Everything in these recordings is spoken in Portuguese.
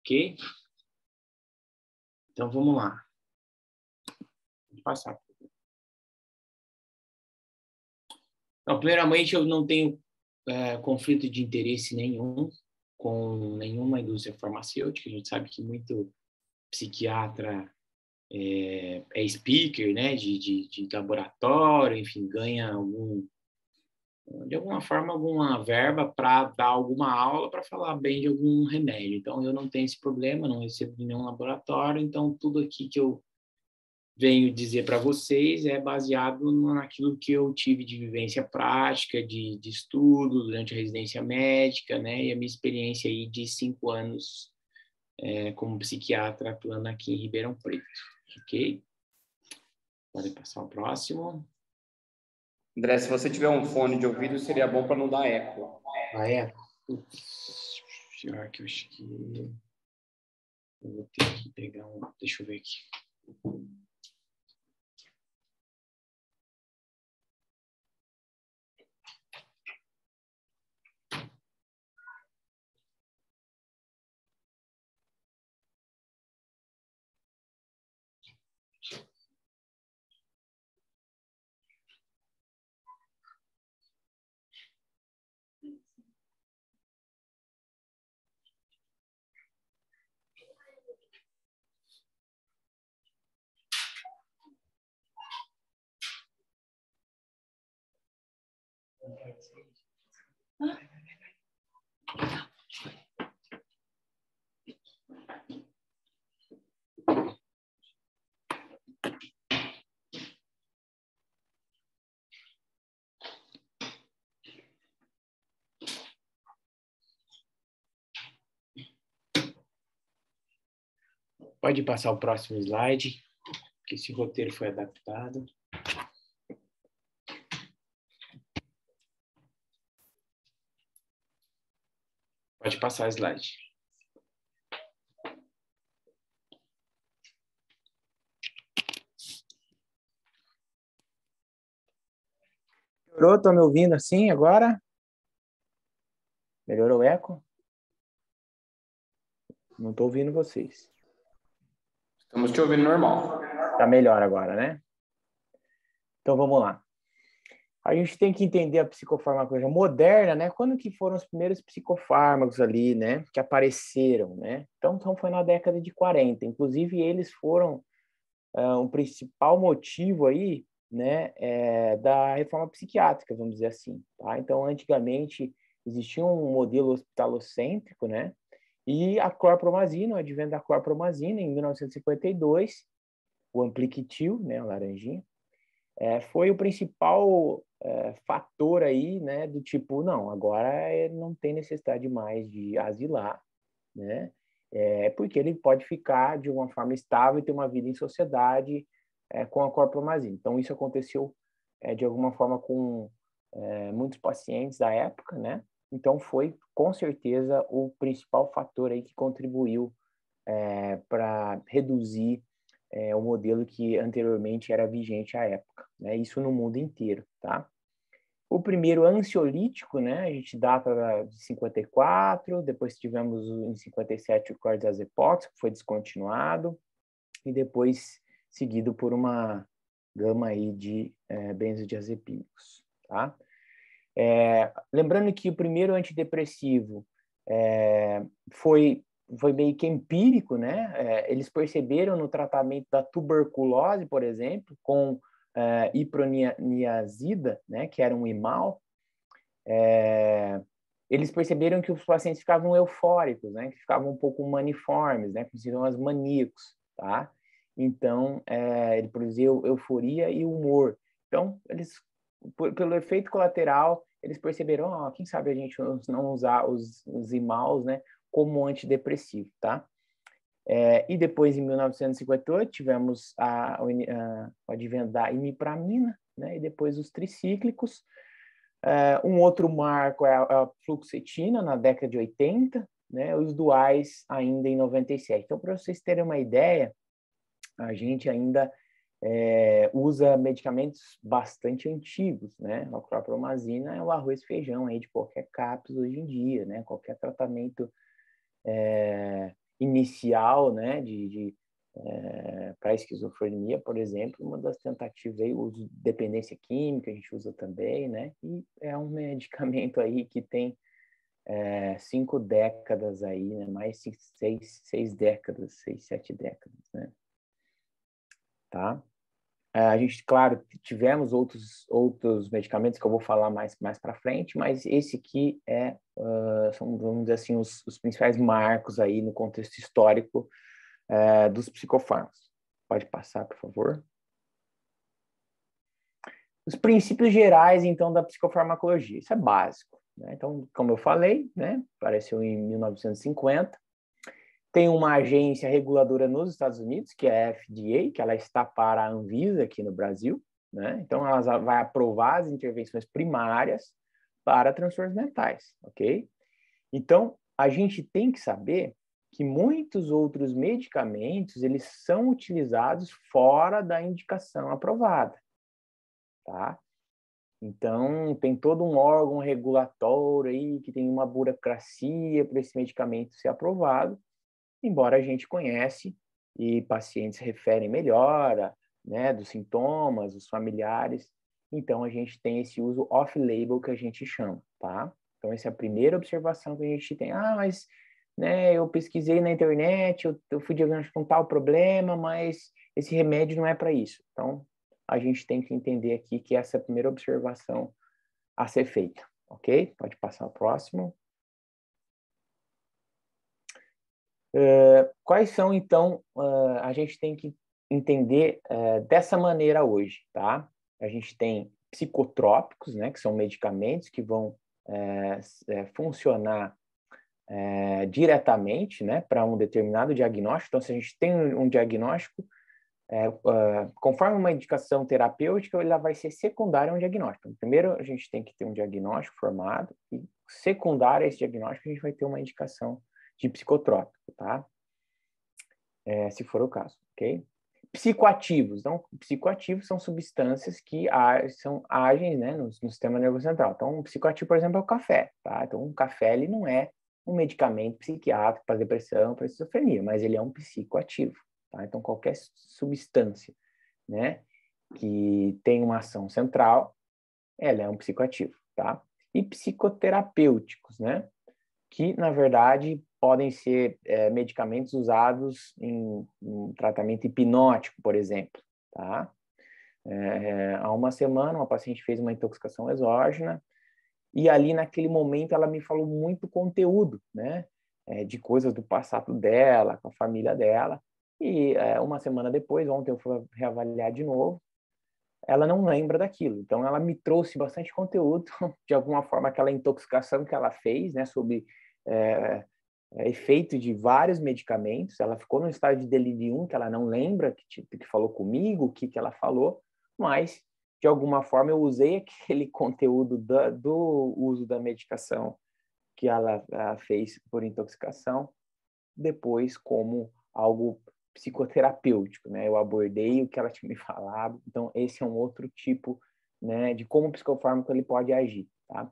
ok? Então, vamos lá. Vou passar. Então, primeiramente, eu não tenho conflito de interesse nenhum com nenhuma indústria farmacêutica. A gente sabe que muito psiquiatra é speaker, né, de laboratório, enfim, ganha de alguma forma, alguma verba para dar alguma aula para falar bem de algum remédio. Então, eu não tenho esse problema, não recebo de nenhum laboratório, então tudo aqui que eu venho dizer para vocês é baseado naquilo que eu tive de vivência prática, de estudo durante a residência médica, né, e a minha experiência aí de 5 anos como psiquiatra atuando aqui em Ribeirão Preto, ok? Pode passar o próximo. André, se você tiver um fone de ouvido, seria bom para não dar eco. Putz, pior que eu acho que eu vou ter que pegar um... Deixa eu ver aqui. Pode passar o próximo slide, que esse roteiro foi adaptado. Pode passar o slide. Melhorou? Estão me ouvindo assim agora? Melhorou o eco? Não estou ouvindo vocês. Estamos te ouvindo normal. Está melhor agora, né? Então, vamos lá. A gente tem que entender a psicofarmacologia moderna, né? Quando que foram os primeiros psicofármacos ali, né? Que apareceram, né? Então foi na década de 40. Inclusive, eles foram um principal motivo aí, né? Da reforma psiquiátrica, vamos dizer assim, tá? Então, antigamente, existia um modelo hospitalocêntrico, né? E a clorpromazina, o advento da clorpromazina, em 1952, o Ampliquitil, né? O laranjinha, foi o principal fator aí, né, do tipo, não, agora não tem necessidade mais de asilar, né, porque ele pode ficar de uma forma estável e ter uma vida em sociedade com a clorpromazina. Então, isso aconteceu de alguma forma com muitos pacientes da época, né, então foi, com certeza, o principal fator aí que contribuiu para reduzir o modelo que anteriormente era vigente à época, né? Isso no mundo inteiro, tá? O primeiro ansiolítico, né? A gente data de 54, depois tivemos em 57 o clordiazepox, que foi descontinuado, e depois seguido por uma gama aí de benzodiazepínicos, tá? Lembrando que o primeiro antidepressivo foi meio que empírico, né? Eles perceberam no tratamento da tuberculose, por exemplo, com iproniazida, né? Que era um imal, eles perceberam que os pacientes ficavam eufóricos, né? Que ficavam um pouco maniformes, né? Com sintomas maníacos, tá? Então, ele produzia euforia e humor. Então, eles, pelo efeito colateral, eles perceberam, quem sabe a gente não usar os imaus, né? Como antidepressivo, tá? E depois, em 1958, tivemos o advento da imipramina, né? E depois os tricíclicos. Um outro marco é a fluoxetina, na década de 80, né? Os duais ainda em 97. Então, para vocês terem uma ideia, a gente ainda usa medicamentos bastante antigos, né? A clorpromazina é o arroz e feijão aí de qualquer CAPS hoje em dia, né? Qualquer tratamento inicial, né, para esquizofrenia, por exemplo, uma das tentativas aí, o uso de dependência química, a gente usa também, né, e é um medicamento aí que tem 5 décadas aí, né, mais 6 décadas, 6, 7 décadas, né, tá? A gente, claro, tivemos outros medicamentos que eu vou falar mais para frente, mas esse aqui são, vamos dizer assim, os principais marcos aí no contexto histórico dos psicofármacos. Pode passar, por favor. Os princípios gerais, então, da psicofarmacologia. Isso é básico, né? Então, como eu falei, né, apareceu em 1950. Tem uma agência reguladora nos Estados Unidos, que é a FDA, que ela está para a Anvisa aqui no Brasil, né? Então, ela vai aprovar as intervenções primárias para transtornos mentais, ok? Então, a gente tem que saber que muitos outros medicamentos, eles são utilizados fora da indicação aprovada, tá? Então, tem todo um órgão regulatório aí, que tem uma burocracia para esse medicamento ser aprovado, embora a gente conhece e pacientes referem melhora, né, dos sintomas, dos familiares. Então, a gente tem esse uso off-label que a gente chama, tá? Então, essa é a primeira observação que a gente tem. Mas, né, eu pesquisei na internet, eu fui diagnosticado com tal problema, mas esse remédio não é para isso. Então, a gente tem que entender aqui que essa é a primeira observação a ser feita, ok? Pode passar ao próximo. Quais são, então, a gente tem que entender dessa maneira hoje, tá? A gente tem psicotrópicos, né, que são medicamentos que vão funcionar diretamente, né, para um determinado diagnóstico. Então, se a gente tem um diagnóstico, conforme uma indicação terapêutica, ela vai ser secundária a um diagnóstico. Então, primeiro, a gente tem que ter um diagnóstico formado e secundário a esse diagnóstico, a gente vai ter uma indicação de psicotrópico, tá? Se for o caso, ok? Psicoativos. Então, psicoativos são substâncias que agem, né, no sistema nervoso central. Então, um psicoativo, por exemplo, é o café, tá? Então, um café, ele não é um medicamento psiquiátrico para depressão, para esquizofrenia, mas ele é um psicoativo, tá? Então, qualquer substância, né, que tem uma ação central, ela é um psicoativo, tá? E psicoterapêuticos, né? Que, na verdade, podem ser medicamentos usados em tratamento hipnótico, por exemplo, tá? Há uma semana, uma paciente fez uma intoxicação exógena e ali, naquele momento, ela me falou muito conteúdo, né? De coisas do passado dela, com a família dela. E uma semana depois, ontem eu fui reavaliar de novo, ela não lembra daquilo. Então, ela me trouxe bastante conteúdo, de alguma forma, aquela intoxicação que ela fez, né, sobre efeito de vários medicamentos. Ela ficou no estado de delirium, que ela não lembra que falou comigo, o que ela falou, mas, de alguma forma, eu usei aquele conteúdo do uso da medicação que ela fez por intoxicação, depois como algo psicoterapêutico, né? Eu abordei o que ela tinha me falado. Então, esse é um outro tipo, né, de como o psicofármaco ele pode agir, tá?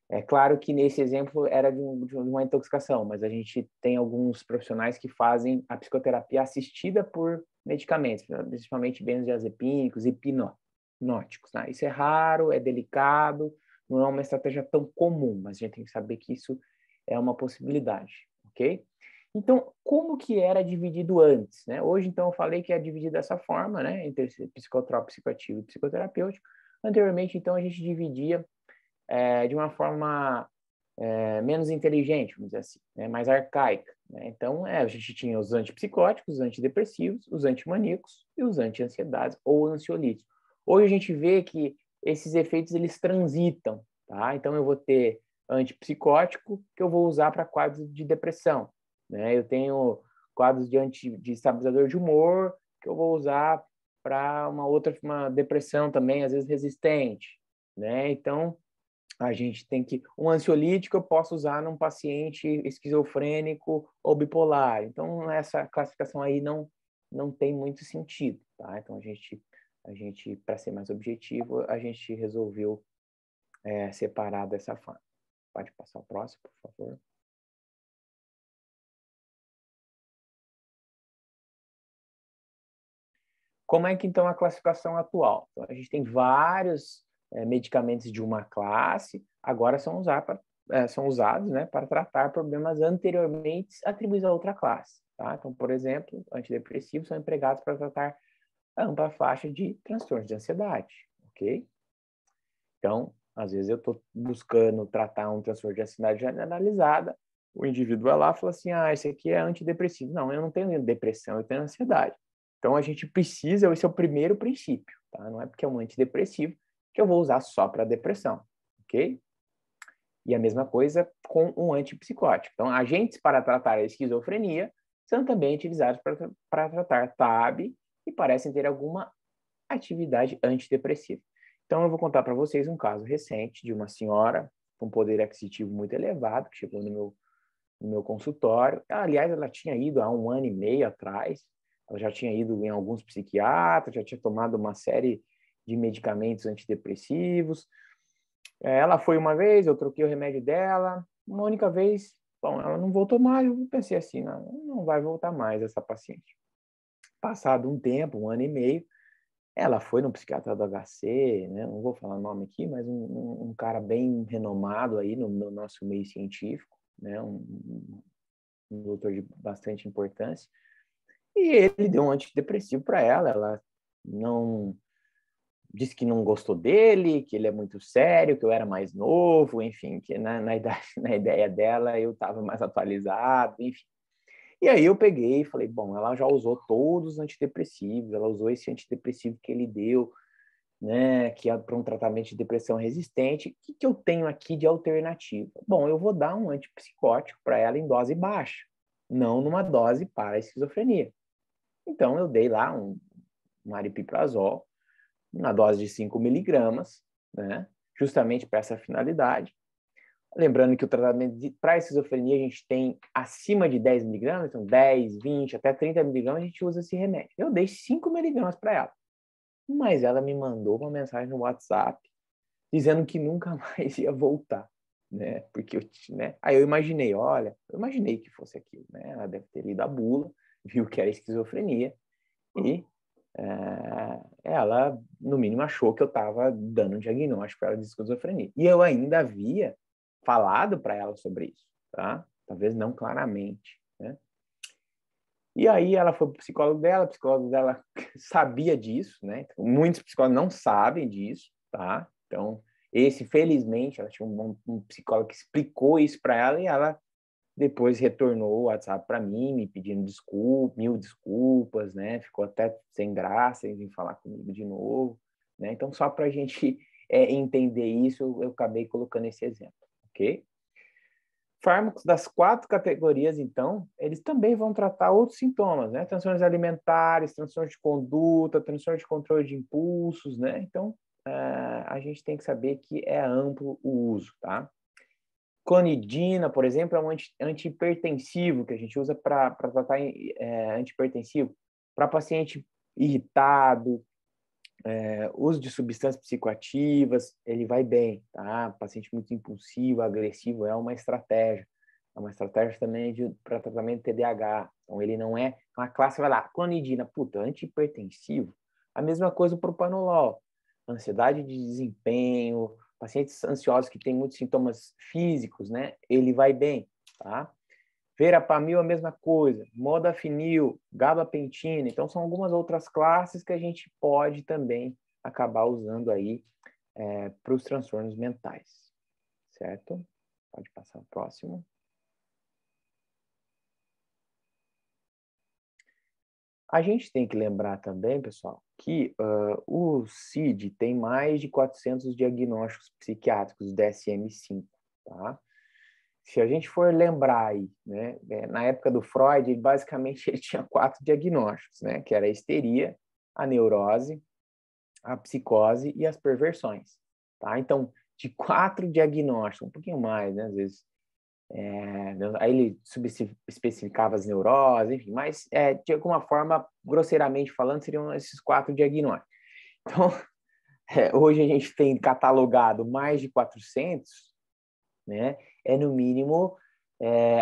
É claro que nesse exemplo era de uma intoxicação, mas a gente tem alguns profissionais que fazem a psicoterapia assistida por medicamentos, principalmente benzodiazepínicos e hipnóticos, né? Isso é raro, é delicado, não é uma estratégia tão comum, mas a gente tem que saber que isso é uma possibilidade, ok? Então, como que era dividido antes, né? Hoje, então, eu falei que é dividido dessa forma, né? Entre psicotrópico, psicoativo e psicoterapêutico. Anteriormente, então, a gente dividia de uma forma menos inteligente, vamos dizer assim, né? Mais arcaica, né? Então, a gente tinha os antipsicóticos, os antidepressivos, os antimaníacos e os anti-ansiedades ou ansiolíticos. Hoje a gente vê que esses efeitos, eles transitam, tá? Então, eu vou ter antipsicótico que eu vou usar para quadros de depressão, né? Eu tenho quadros de estabilizador de humor que eu vou usar para uma depressão também, às vezes resistente, né? Então, a gente tem que... Um ansiolítico eu posso usar num paciente esquizofrênico ou bipolar. Então, essa classificação aí não tem muito sentido, tá? Então, a gente para ser mais objetivo, a gente resolveu separar dessa forma. Pode passar o próximo, por favor. Como é que, então, a classificação atual? Então, a gente tem vários medicamentos de uma classe, agora são usados, né, para tratar problemas anteriormente atribuídos a outra classe. Tá? Então, por exemplo, antidepressivos são empregados para tratar a ampla faixa de transtornos de ansiedade, ok? Então, às vezes eu estou buscando tratar um transtorno de ansiedade generalizada, o indivíduo vai lá e fala assim, esse aqui é antidepressivo. Não, eu não tenho depressão, eu tenho ansiedade. Então, a gente precisa, esse é o primeiro princípio, tá? Não é porque é um antidepressivo que eu vou usar só para depressão, ok? E a mesma coisa com um antipsicótico. Então, agentes para tratar a esquizofrenia são também utilizados para tratar TAB e parecem ter alguma atividade antidepressiva. Então, eu vou contar para vocês um caso recente de uma senhora com poder aquisitivo muito elevado, que chegou no meu consultório. Aliás, ela tinha ido há 1 ano e meio atrás, ela já tinha ido em alguns psiquiatras, já tinha tomado uma série de medicamentos antidepressivos. Ela foi uma vez, eu troquei o remédio dela, uma única vez, bom, ela não voltou mais, eu pensei assim, não vai voltar mais essa paciente. Passado um tempo, 1 ano e meio, ela foi no psiquiatra do HC, né? Não vou falar o nome aqui, mas um cara bem renomado aí no nosso meio científico, né? Um doutor de bastante importância. E ele deu um antidepressivo para ela não disse que não gostou dele, que ele é muito sério, que eu era mais novo, enfim, que na ideia dela eu estava mais atualizado, enfim. E aí eu peguei e falei, bom, ela já usou todos os antidepressivos, ela usou esse antidepressivo que ele deu, né, que é para um tratamento de depressão resistente. O que eu tenho aqui de alternativa? Bom, eu vou dar um antipsicótico para ela em dose baixa, não numa dose para a esquizofrenia. Então eu dei lá um aripiprazol, na dose de 5 miligramas, né, justamente para essa finalidade. Lembrando que o tratamento para esquizofrenia a gente tem acima de 10 miligramas, então 10, 20, até 30 miligramas a gente usa esse remédio. Eu dei 5 miligramas para ela, mas ela me mandou uma mensagem no WhatsApp dizendo que nunca mais ia voltar, né? Porque aí eu imaginei que fosse aquilo, né? Ela deve ter lido a bula, viu que era esquizofrenia e ela, no mínimo, achou que eu estava dando um diagnóstico para ela de esquizofrenia. E eu ainda havia falado para ela sobre isso, tá? Talvez não claramente, né? E aí ela foi para o psicólogo dela sabia disso, né? Muitos psicólogos não sabem disso, tá? Então, felizmente, ela tinha um psicólogo que explicou isso para ela e ela depois retornou o WhatsApp para mim, me pedindo mil desculpas, né? Ficou até sem graça em vir falar comigo de novo, né? Então, só para a gente entender isso, eu acabei colocando esse exemplo, ok? Fármacos das 4 categorias, então, eles também vão tratar outros sintomas, né? Transtornos alimentares, transtornos de conduta, transtornos de controle de impulsos, né? Então, a gente tem que saber que é amplo o uso, tá? Clonidina, por exemplo, é um antihipertensivo que a gente usa para tratar antihipertensivo para paciente irritado, uso de substâncias psicoativas, ele vai bem, tá? Paciente muito impulsivo, agressivo, é uma estratégia. É uma estratégia também para tratamento de TDAH. Então, ele não é... Uma classe vai lá, clonidina, antihipertensivo. A mesma coisa para o propranolol. Ansiedade de desempenho, pacientes ansiosos que têm muitos sintomas físicos, né? Ele vai bem, tá? Verapamil, a mesma coisa. Modafinil, gabapentina. Então, são algumas outras classes que a gente pode também acabar usando aí para os transtornos mentais, certo? Pode passar o próximo. A gente tem que lembrar também, pessoal, que o CID tem mais de 400 diagnósticos psiquiátricos DSM-5, tá? Se a gente for lembrar aí, né, na época do Freud, basicamente ele tinha 4 diagnósticos, né, que era a histeria, a neurose, a psicose e as perversões, tá? Então, de 4 diagnósticos, um pouquinho mais, né, às vezes, aí ele especificava as neuroses, enfim, mas de alguma forma, grosseiramente falando, seriam esses 4 diagnósticos. Então, hoje a gente tem catalogado mais de 400, né? No mínimo,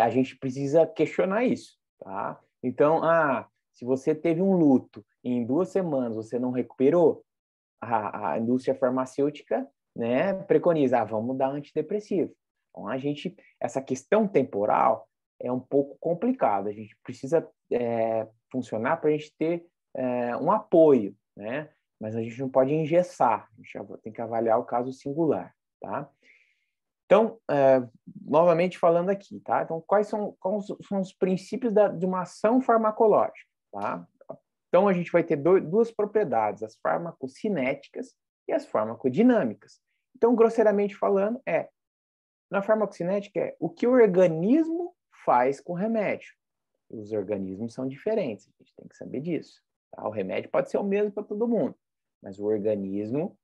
a gente precisa questionar isso, tá? Então, Se você teve um luto e em 2 semanas você não recuperou, a indústria farmacêutica, né, preconiza, vamos dar antidepressivo. Então, essa questão temporal é um pouco complicada. A gente precisa funcionar para a gente ter um apoio, né? Mas a gente não pode engessar. A gente tem que avaliar o caso singular, tá? Então, novamente falando aqui, tá? Então, quais são os princípios de uma ação farmacológica, tá? Então, a gente vai ter duas propriedades, as farmacocinéticas e as farmacodinâmicas. Então, grosseiramente falando, na farmacocinética o que o organismo faz com o remédio. Os organismos são diferentes, a gente tem que saber disso. Tá? O remédio pode ser o mesmo para todo mundo, mas o organismo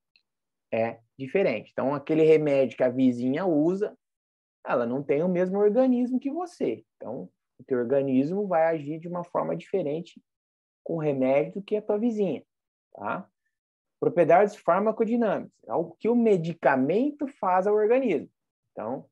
é diferente. Então, aquele remédio que a vizinha usa, ela não tem o mesmo organismo que você. Então, o teu organismo vai agir de uma forma diferente com o remédio do que a tua vizinha. Tá? Propriedades farmacodinâmicas, é o que o medicamento faz ao organismo. Então,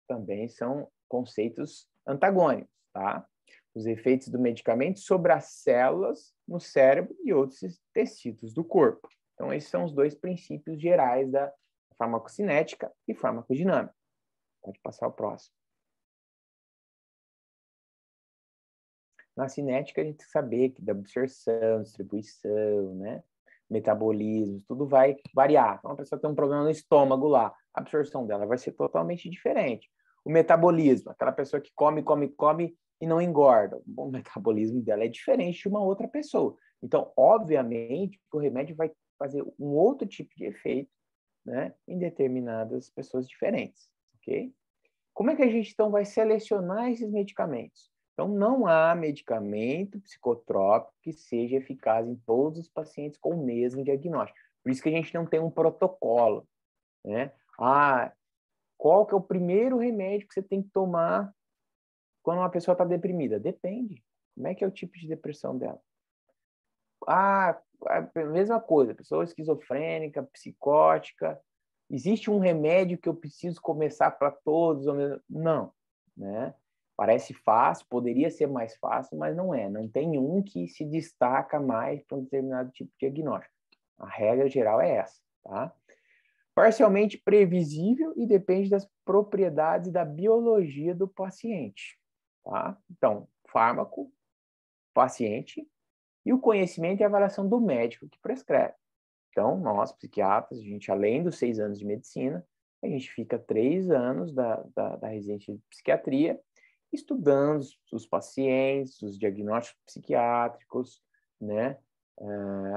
também são conceitos antagônicos, tá? Os efeitos do medicamento sobre as células no cérebro e outros tecidos do corpo. Então, esses são os 2 princípios gerais da farmacocinética e farmacodinâmica. Pode passar o próximo. Na cinética, a gente tem que saber que da absorção, distribuição, né? Metabolismo, tudo vai variar. Então, uma pessoa tem um problema no estômago lá, a absorção dela vai ser totalmente diferente. O metabolismo, aquela pessoa que come e não engorda, o metabolismo dela é diferente de uma outra pessoa. Então, obviamente, o remédio vai fazer um outro tipo de efeito, né, em determinadas pessoas diferentes, ok? Como é que a gente, então, vai selecionar esses medicamentos? Então, não há medicamento psicotrópico que seja eficaz em todos os pacientes com o mesmo diagnóstico. Por isso que a gente não tem um protocolo, né? Qual que é o primeiro remédio que você tem que tomar quando uma pessoa está deprimida? Depende. Como é que é o tipo de depressão dela? A mesma coisa, pessoa esquizofrênica, psicótica. Existe um remédio que eu preciso começar para todos? Não, né? Parece fácil, poderia ser mais fácil, mas não é. Não tem um que se destaca mais para um determinado tipo de diagnóstico. A regra geral é essa, tá? Parcialmente previsível e depende das propriedades da biologia do paciente, tá? Então, fármaco, paciente e o conhecimento e avaliação do médico que prescreve. Então, nós, psiquiatras, a gente, além dos 6 anos de medicina, a gente fica 3 anos da residência de psiquiatria estudando os pacientes, os diagnósticos psiquiátricos, né?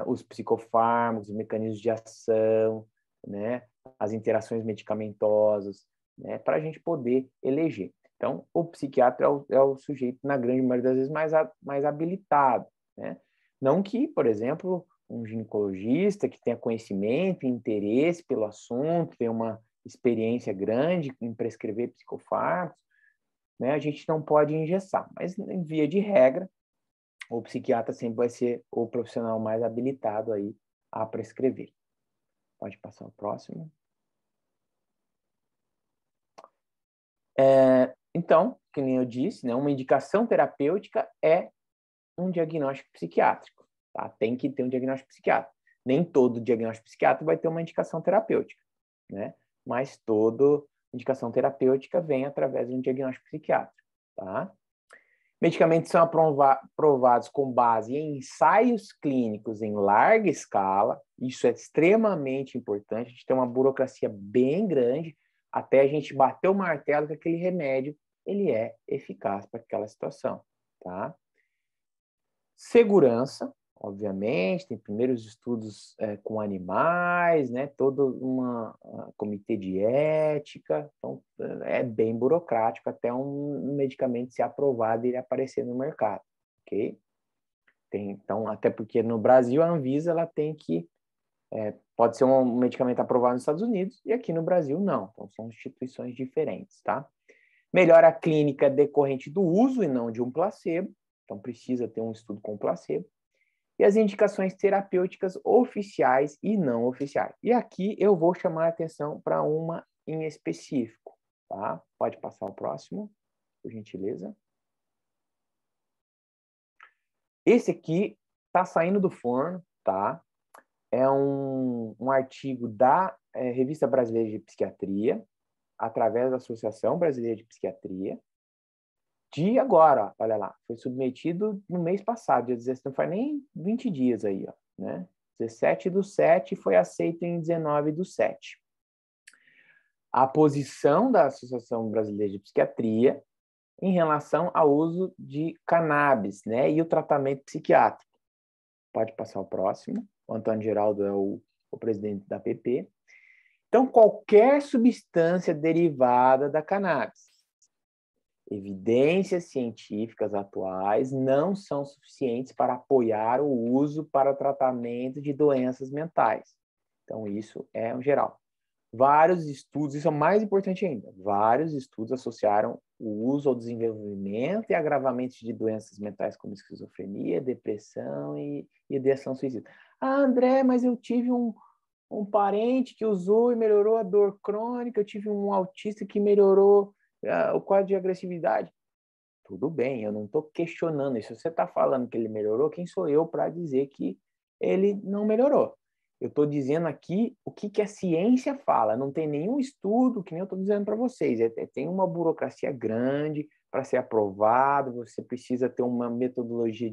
Os psicofármacos, os mecanismos de ação, né? As interações medicamentosas, né? Para a gente poder eleger. Então, o psiquiatra é o sujeito, na grande maioria das vezes, mais habilitado, né? Não que, por exemplo, um ginecologista que tenha conhecimento e interesse pelo assunto, tenha uma experiência grande em prescrever psicofármacos, né, a gente não pode engessar. Mas, em via de regra, o psiquiatra sempre vai ser o profissional mais habilitado aí a prescrever. Pode passar o próximo. Então, que nem eu disse, né, uma indicação terapêutica é um diagnóstico psiquiátrico. Tá? Tem que ter um diagnóstico psiquiátrico. Nem todo diagnóstico psiquiátrico vai ter uma indicação terapêutica, né? Mas toda indicação terapêutica vem através de um diagnóstico psiquiátrico. Tá? Medicamentos são aprovados com base em ensaios clínicos em larga escala. Isso é extremamente importante. A gente tem uma burocracia bem grande até a gente bater o martelo que aquele remédio ele é eficaz para aquela situação. Tá? Segurança, obviamente, tem primeiros estudos com animais, né? Todo um comitê de ética, então é bem burocrático até um medicamento ser aprovado e ele aparecer no mercado, ok? Então, até porque no Brasil a Anvisa ela tem que pode ser um medicamento aprovado nos Estados Unidos e aqui no Brasil não, então são instituições diferentes, tá? Melhora clínica decorrente do uso e não de um placebo. Então, precisa ter um estudo com placebo. E as indicações terapêuticas oficiais e não oficiais. E aqui eu vou chamar a atenção para uma em específico. Tá? Pode passar o próximo, por gentileza. Esse aqui está saindo do forno, tá? É um artigo da Revista Brasileira de Psiquiatria, através da Associação Brasileira de Psiquiatria, de agora, ó, olha lá, foi submetido no mês passado, dia 17, não faz nem 20 dias aí, ó, né? 17/7 foi aceito em 19/7. A posição da Associação Brasileira de Psiquiatria em relação ao uso de cannabis, né, e o tratamento psiquiátrico. Pode passar o próximo. O Antônio Geraldo é o presidente da APP. Então, qualquer substância derivada da cannabis, evidências científicas atuais não são suficientes para apoiar o uso para tratamento de doenças mentais. Então, isso é um geral. Vários estudos, isso é o mais importante ainda, vários estudos associaram o uso ao desenvolvimento e agravamento de doenças mentais como esquizofrenia, depressão e ideação suicida. Ah, André, mas eu tive um parente que usou e melhorou a dor crônica, eu tive um autista que melhorou o quadro de agressividade. Tudo bem, eu não estou questionando isso. Se você está falando que ele melhorou, quem sou eu para dizer que ele não melhorou? Eu estou dizendo aqui o que a ciência fala. Não tem nenhum estudo, que nem eu estou dizendo para vocês. Tem uma burocracia grande para ser aprovado, você precisa ter uma metodologia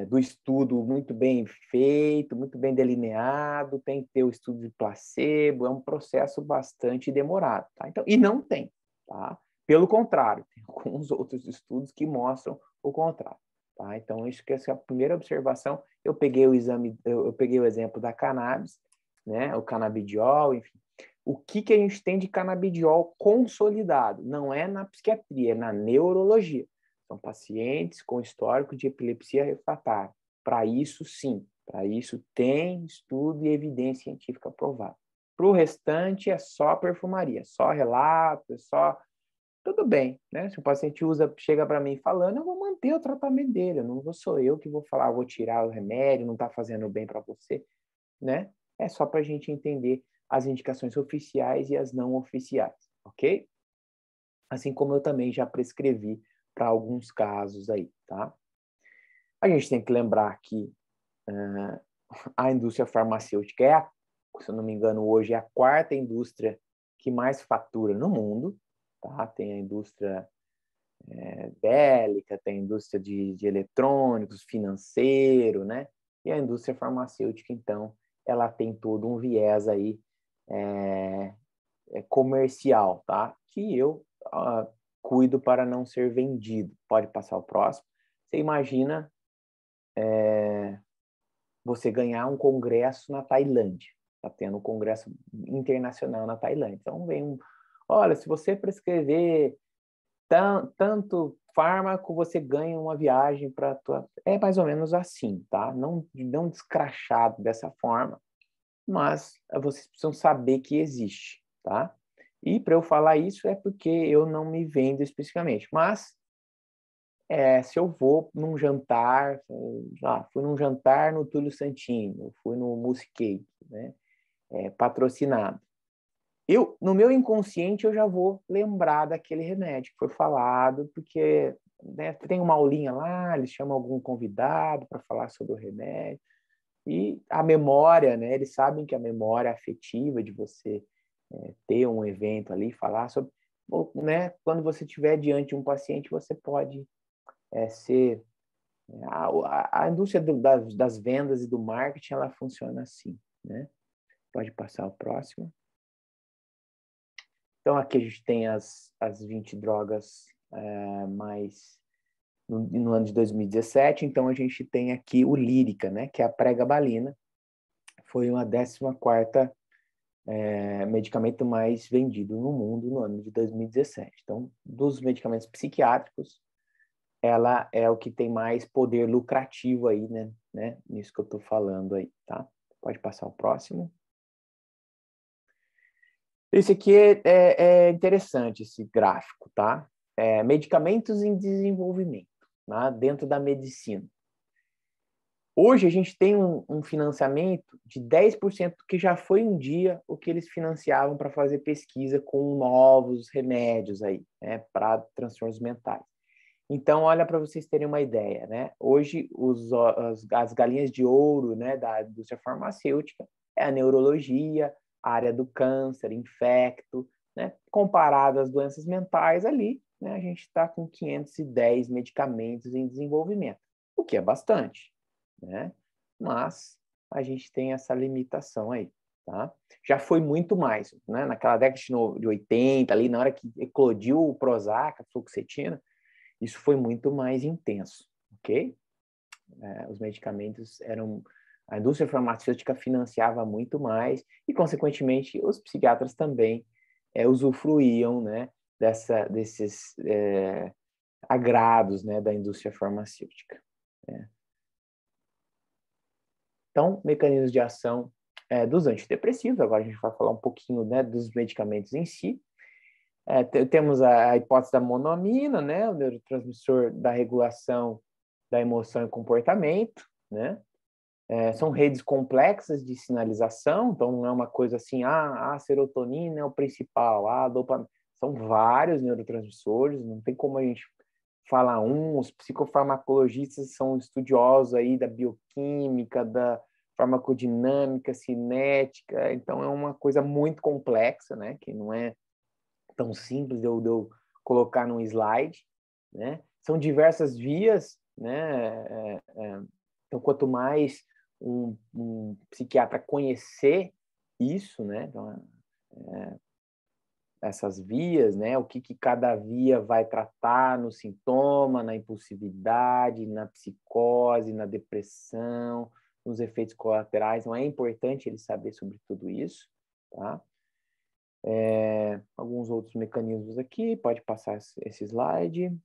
do estudo muito bem feito, muito bem delineado, tem que ter o estudo de placebo, é um processo bastante demorado. Tá? Então, e não tem. Tá? Pelo contrário, tem alguns outros estudos que mostram o contrário. Tá? Então, isso que é a primeira observação. Eu peguei o exemplo da cannabis, né? O canabidiol, enfim. O que a gente tem de canabidiol consolidado? Não é na psiquiatria, é na neurologia. São pacientes com histórico de epilepsia refratária. Para isso, sim. Para isso, tem estudo e evidência científica provada. Para o restante, é só perfumaria, só relato, é só... Tudo bem, né? Se o paciente chega para mim falando, eu vou manter o tratamento dele. Sou eu que vou falar, vou tirar o remédio, não está fazendo bem para você, né? É só para a gente entender as indicações oficiais e as não oficiais, ok? Assim como eu também já prescrevi para alguns casos aí, tá? A gente tem que lembrar que a indústria farmacêutica se eu não me engano, hoje é a quarta indústria que mais fatura no mundo, tá? Tem a indústria bélica, tem a indústria de eletrônicos, financeiro, né? E a indústria farmacêutica, então, ela tem todo um viés aí comercial, tá? Que eu cuido para não ser vendido. Pode passar o próximo. Você imagina você ganhar um congresso na Tailândia. Está tendo um congresso internacional na Tailândia. Então, olha, se você prescrever tanto fármaco, você ganha uma viagem para tua... É mais ou menos assim, tá? Não descrachado dessa forma, mas vocês precisam saber que existe, tá? E para eu falar isso é porque eu não me vendo especificamente, mas se eu vou num jantar, fui num jantar no Túlio Santini, fui no Muscade, né? Patrocinado. No meu inconsciente, eu já vou lembrar daquele remédio que foi falado, porque né, tem uma aulinha lá, eles chamam algum convidado para falar sobre o remédio. E a memória, né, eles sabem que a memória afetiva de você ter um evento ali, falar sobre... Né, quando você estiver diante de um paciente, você pode ser... A indústria das vendas e do marketing, ela funciona assim, né? Pode passar o próximo. Então, aqui a gente tem as 20 drogas mais no ano de 2017. Então, a gente tem aqui o Lírica, né, que é a pregabalina. Foi uma 14ª medicamento mais vendido no mundo no ano de 2017. Então, dos medicamentos psiquiátricos, ela é o que tem mais poder lucrativo aí, né, nisso que eu estou falando aí, tá? Pode passar o próximo. Esse aqui é interessante, esse gráfico, tá? Medicamentos em desenvolvimento, né, dentro da medicina. Hoje a gente tem um financiamento de 10% que já foi um dia o que eles financiavam para fazer pesquisa com novos remédios aí, né, para transtornos mentais. Então, olha para vocês terem uma ideia, né? Hoje, as galinhas de ouro, né, da indústria farmacêutica é a neurologia, a área do câncer, infecto, né? Comparado às doenças mentais ali, né, a gente está com 510 medicamentos em desenvolvimento, o que é bastante, né? Mas a gente tem essa limitação aí, tá? Já foi muito mais, né? Naquela década de 80, ali, na hora que eclodiu o Prozac, a fluoxetina, isso foi muito mais intenso, ok? Os medicamentos eram... A indústria farmacêutica financiava muito mais e, consequentemente, os psiquiatras também usufruíam, né, desses agrados, né, da indústria farmacêutica. Né? Então, mecanismos de ação dos antidepressivos. Agora a gente vai falar um pouquinho, né, dos medicamentos em si. Temos a hipótese da monoamina, né, o neurotransmissor da regulação da emoção e comportamento, né? São redes complexas de sinalização, então não é uma coisa assim, a serotonina é o principal, a dopamina. São vários neurotransmissores, não tem como a gente falar os psicofarmacologistas são estudiosos aí da bioquímica, da farmacodinâmica, cinética, então é uma coisa muito complexa, né, que não é tão simples de eu colocar num slide, né? São diversas vias, né? Então, quanto mais um psiquiatra conhecer isso, né? Então, essas vias, né? O que cada via vai tratar no sintoma, na impulsividade, na psicose, na depressão, nos efeitos colaterais. Então, é importante ele saber sobre tudo isso, tá? Alguns outros mecanismos aqui, pode passar esse slide.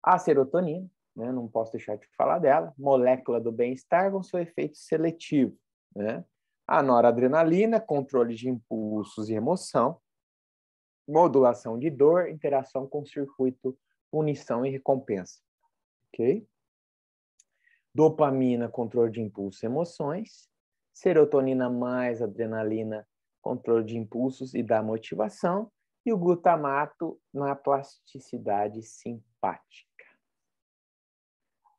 A serotonina, né, não posso deixar de falar dela, molécula do bem-estar com seu efeito seletivo. Né? A noradrenalina, controle de impulsos e emoção, modulação de dor, interação com o circuito punição e recompensa. Ok? Dopamina, controle de impulsos e emoções, serotonina mais adrenalina, controle de impulsos e da motivação, e o glutamato na plasticidade simpática.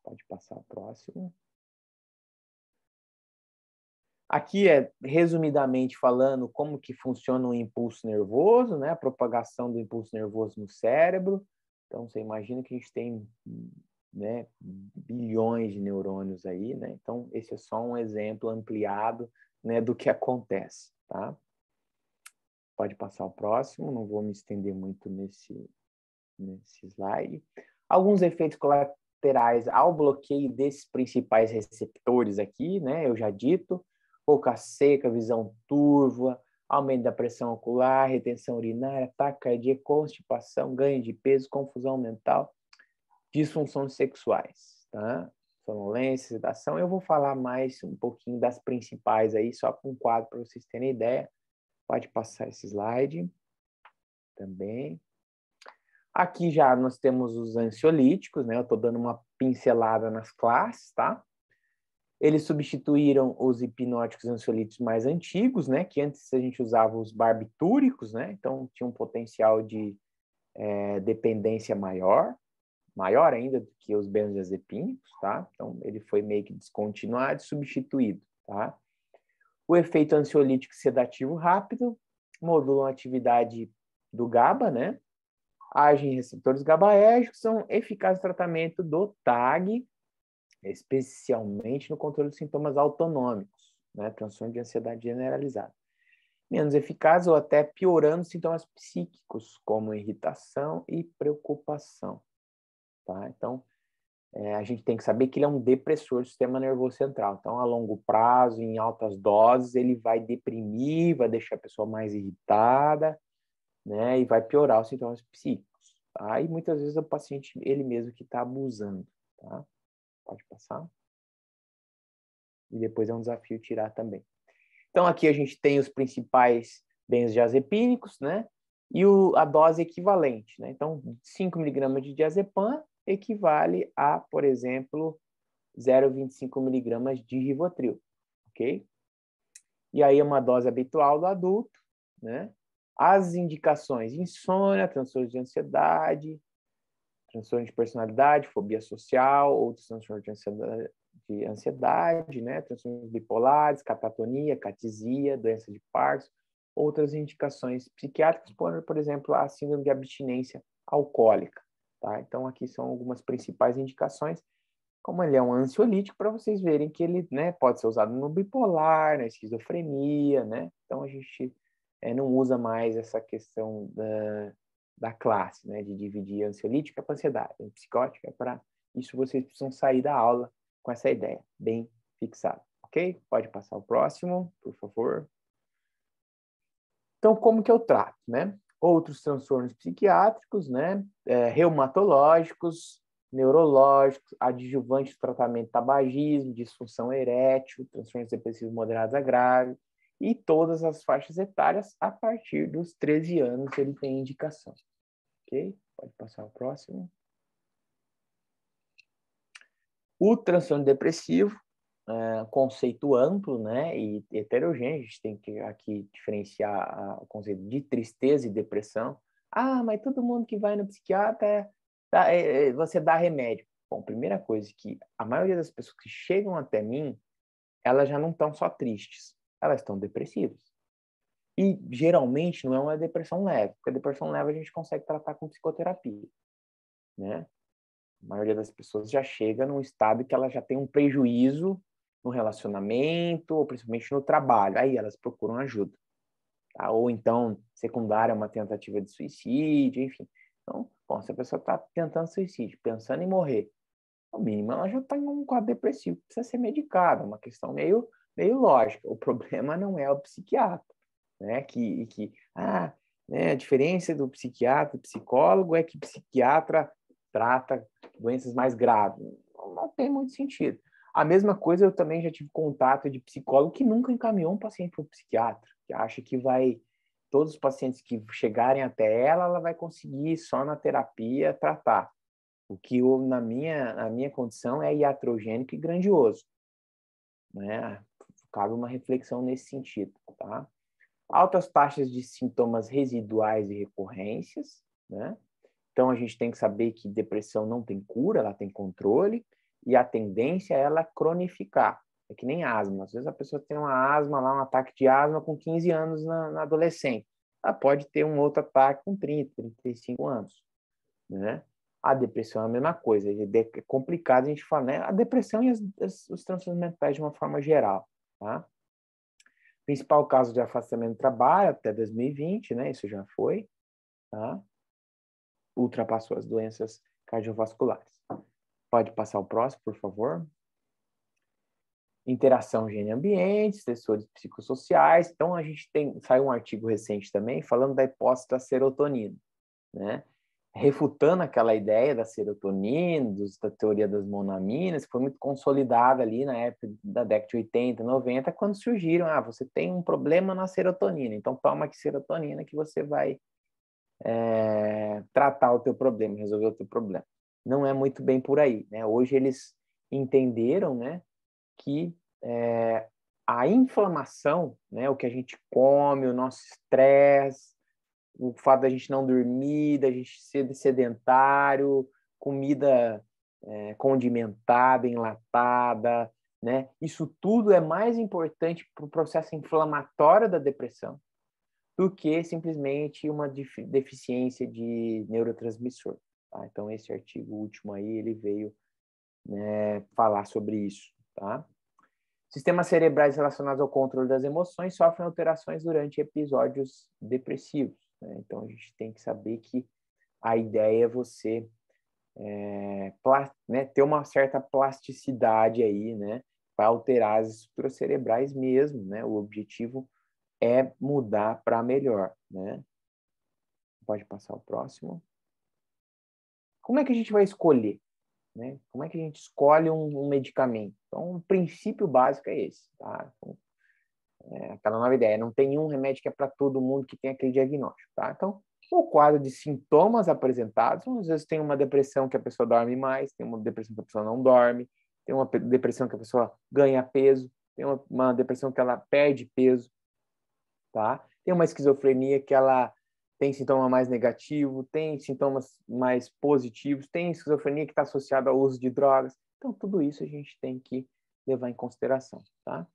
Pode passar o próximo. Aqui resumidamente falando, como que funciona o impulso nervoso, né? A propagação do impulso nervoso no cérebro. Então, você imagina que a gente tem, né, bilhões de neurônios aí, né? Então, esse é só um exemplo ampliado, né, do que acontece, tá? Pode passar o próximo, não vou me estender muito nesse slide. Alguns efeitos colaterais ao bloqueio desses principais receptores aqui, né? Eu já dito, boca seca, visão turva, aumento da pressão ocular, retenção urinária, taquicardia, constipação, ganho de peso, confusão mental, disfunções sexuais, tá? Sonolência, sedação. Eu vou falar mais um pouquinho das principais aí, só com um quadro para vocês terem ideia. Pode passar esse slide também. Aqui já nós temos os ansiolíticos, né? Eu estou dando uma pincelada nas classes, tá? Eles substituíram os hipnóticos ansiolíticos mais antigos, né? Que antes a gente usava os barbitúricos, né? Então tinha um potencial de dependência maior ainda do que os benzodiazepínicos, tá? Então ele foi meio que descontinuado e substituído, tá? O efeito ansiolítico sedativo rápido modulam a atividade do GABA, né? Agem em receptores GABAérgicos, são eficazes no tratamento do TAG, especialmente no controle de sintomas autonômicos, né? Transtorno de ansiedade generalizada. Menos eficazes ou até piorando sintomas psíquicos, como irritação e preocupação. Tá? Então, a gente tem que saber que ele é um depressor do sistema nervoso central. Então, a longo prazo, em altas doses, ele vai deprimir, vai deixar a pessoa mais irritada, né? E vai piorar os sintomas psíquicos. Tá? E muitas vezes é o paciente, ele mesmo, que está abusando. Tá? Pode passar. E depois é um desafio tirar também. Então, aqui a gente tem os principais benzodiazepínicos, né? E a dose equivalente, né? Então, 5 mg de diazepam equivale a, por exemplo, 0,25 mg de Rivotril, ok? E aí é uma dose habitual do adulto, né? As indicações: insônia, transtorno de ansiedade, transtorno de personalidade, fobia social, outros transtornos de ansiedade, né? Transtornos bipolares, catatonia, catisia, doença de Parkinson, outras indicações psiquiátricas, por exemplo, a síndrome de abstinência alcoólica. Tá? Então, aqui são algumas principais indicações. Como ele é um ansiolítico, para vocês verem que ele, né, pode ser usado no bipolar, na esquizofrenia, né? Então, a gente não usa mais essa questão da classe, né, de dividir ansiolítica para ansiedade, psicótica para isso. Vocês precisam sair da aula com essa ideia bem fixada, ok? Pode passar o próximo, por favor. Então, como que eu trato, né? Outros transtornos psiquiátricos, né? Reumatológicos, neurológicos, adjuvante do tratamento tabagismo, disfunção erétil, transtornos depressivos moderados a graves, e todas as faixas etárias a partir dos 13 anos ele tem indicação. Ok? Pode passar o próximo. O transtorno depressivo, conceito amplo, né, e heterogêneo. A gente tem que aqui diferenciar o conceito de tristeza e depressão. Ah, mas todo mundo que vai no psiquiatra, você dá remédio. Bom, primeira coisa que a maioria das pessoas que chegam até mim, elas já não estão só tristes, elas estão depressivas. E geralmente não é uma depressão leve, porque a depressão leve a gente consegue tratar com psicoterapia, né? A maioria das pessoas já chega num estado que ela já tem um prejuízo no relacionamento, ou principalmente no trabalho. Aí elas procuram ajuda. Tá? Ou então, secundária, uma tentativa de suicídio, enfim. Então, bom, se a pessoa está tentando suicídio, pensando em morrer, no mínimo ela já está em um quadro depressivo, precisa ser medicada, uma questão meio lógica. O problema não é o psiquiatra, né? Né, a diferença do psiquiatra e psicólogo é que psiquiatra trata doenças mais graves. Não tem muito sentido. A mesma coisa, eu também já tive contato de psicólogo que nunca encaminhou um paciente para o psiquiatra, que acha que todos os pacientes que chegarem até ela vai conseguir só na terapia tratar. O que na minha condição é iatrogênico e grandioso, né? Cabe uma reflexão nesse sentido, tá? Altas taxas de sintomas residuais e recorrências, né? Então, a gente tem que saber que depressão não tem cura, ela tem controle, e a tendência é ela cronificar. É que nem asma. Às vezes a pessoa tem uma asma, um ataque de asma com 15 anos na adolescente. Ela pode ter um outro ataque com 30, 35 anos, né? A depressão é a mesma coisa. É complicado a gente falar, né? A depressão e os transtornos mentais de uma forma geral, tá? Principal caso de afastamento do trabalho até 2020, né? Isso já foi, tá? Ultrapassou as doenças cardiovasculares. Pode passar o próximo, por favor. Interação gene-ambiente, estressores psicossociais. Então, a gente saiu um artigo recente também falando da hipótese da serotonina, né? Refutando aquela ideia da serotonina, da teoria das monaminas, que foi muito consolidada ali na época da década de 80, 90, quando surgiram, você tem um problema na serotonina, então toma aqui serotonina que você vai tratar o teu problema, resolver o teu problema. Não é muito bem por aí, né? Hoje eles entenderam, né, que a inflamação, né, o que a gente come, o nosso estresse, o fato da gente não dormir, da gente ser sedentário, comida condimentada, enlatada, né? Isso tudo é mais importante para o processo inflamatório da depressão do que simplesmente uma deficiência de neurotransmissor. Tá? Então, esse artigo último aí, ele veio, né, falar sobre isso. Tá? Sistemas cerebrais relacionados ao controle das emoções sofrem alterações durante episódios depressivos. Né? Então, a gente tem que saber que a ideia é você ter uma certa plasticidade aí, né, para alterar as estruturas cerebrais mesmo. Né? O objetivo é mudar para melhor, né? Pode passar o próximo. Como é que a gente vai escolher? Né? Como é que a gente escolhe um medicamento? Então, o princípio básico é esse, tá? Então, aquela nova ideia, não tem um remédio que é para todo mundo que tem aquele diagnóstico, tá? Então, o quadro de sintomas apresentados, às vezes tem uma depressão que a pessoa dorme mais, tem uma depressão que a pessoa não dorme, tem uma depressão que a pessoa ganha peso, tem uma depressão que ela perde peso, tá? Tem uma esquizofrenia que ela tem sintoma mais negativo, tem sintomas mais positivos, tem esquizofrenia que está associada ao uso de drogas. Então, tudo isso a gente tem que levar em consideração, tá?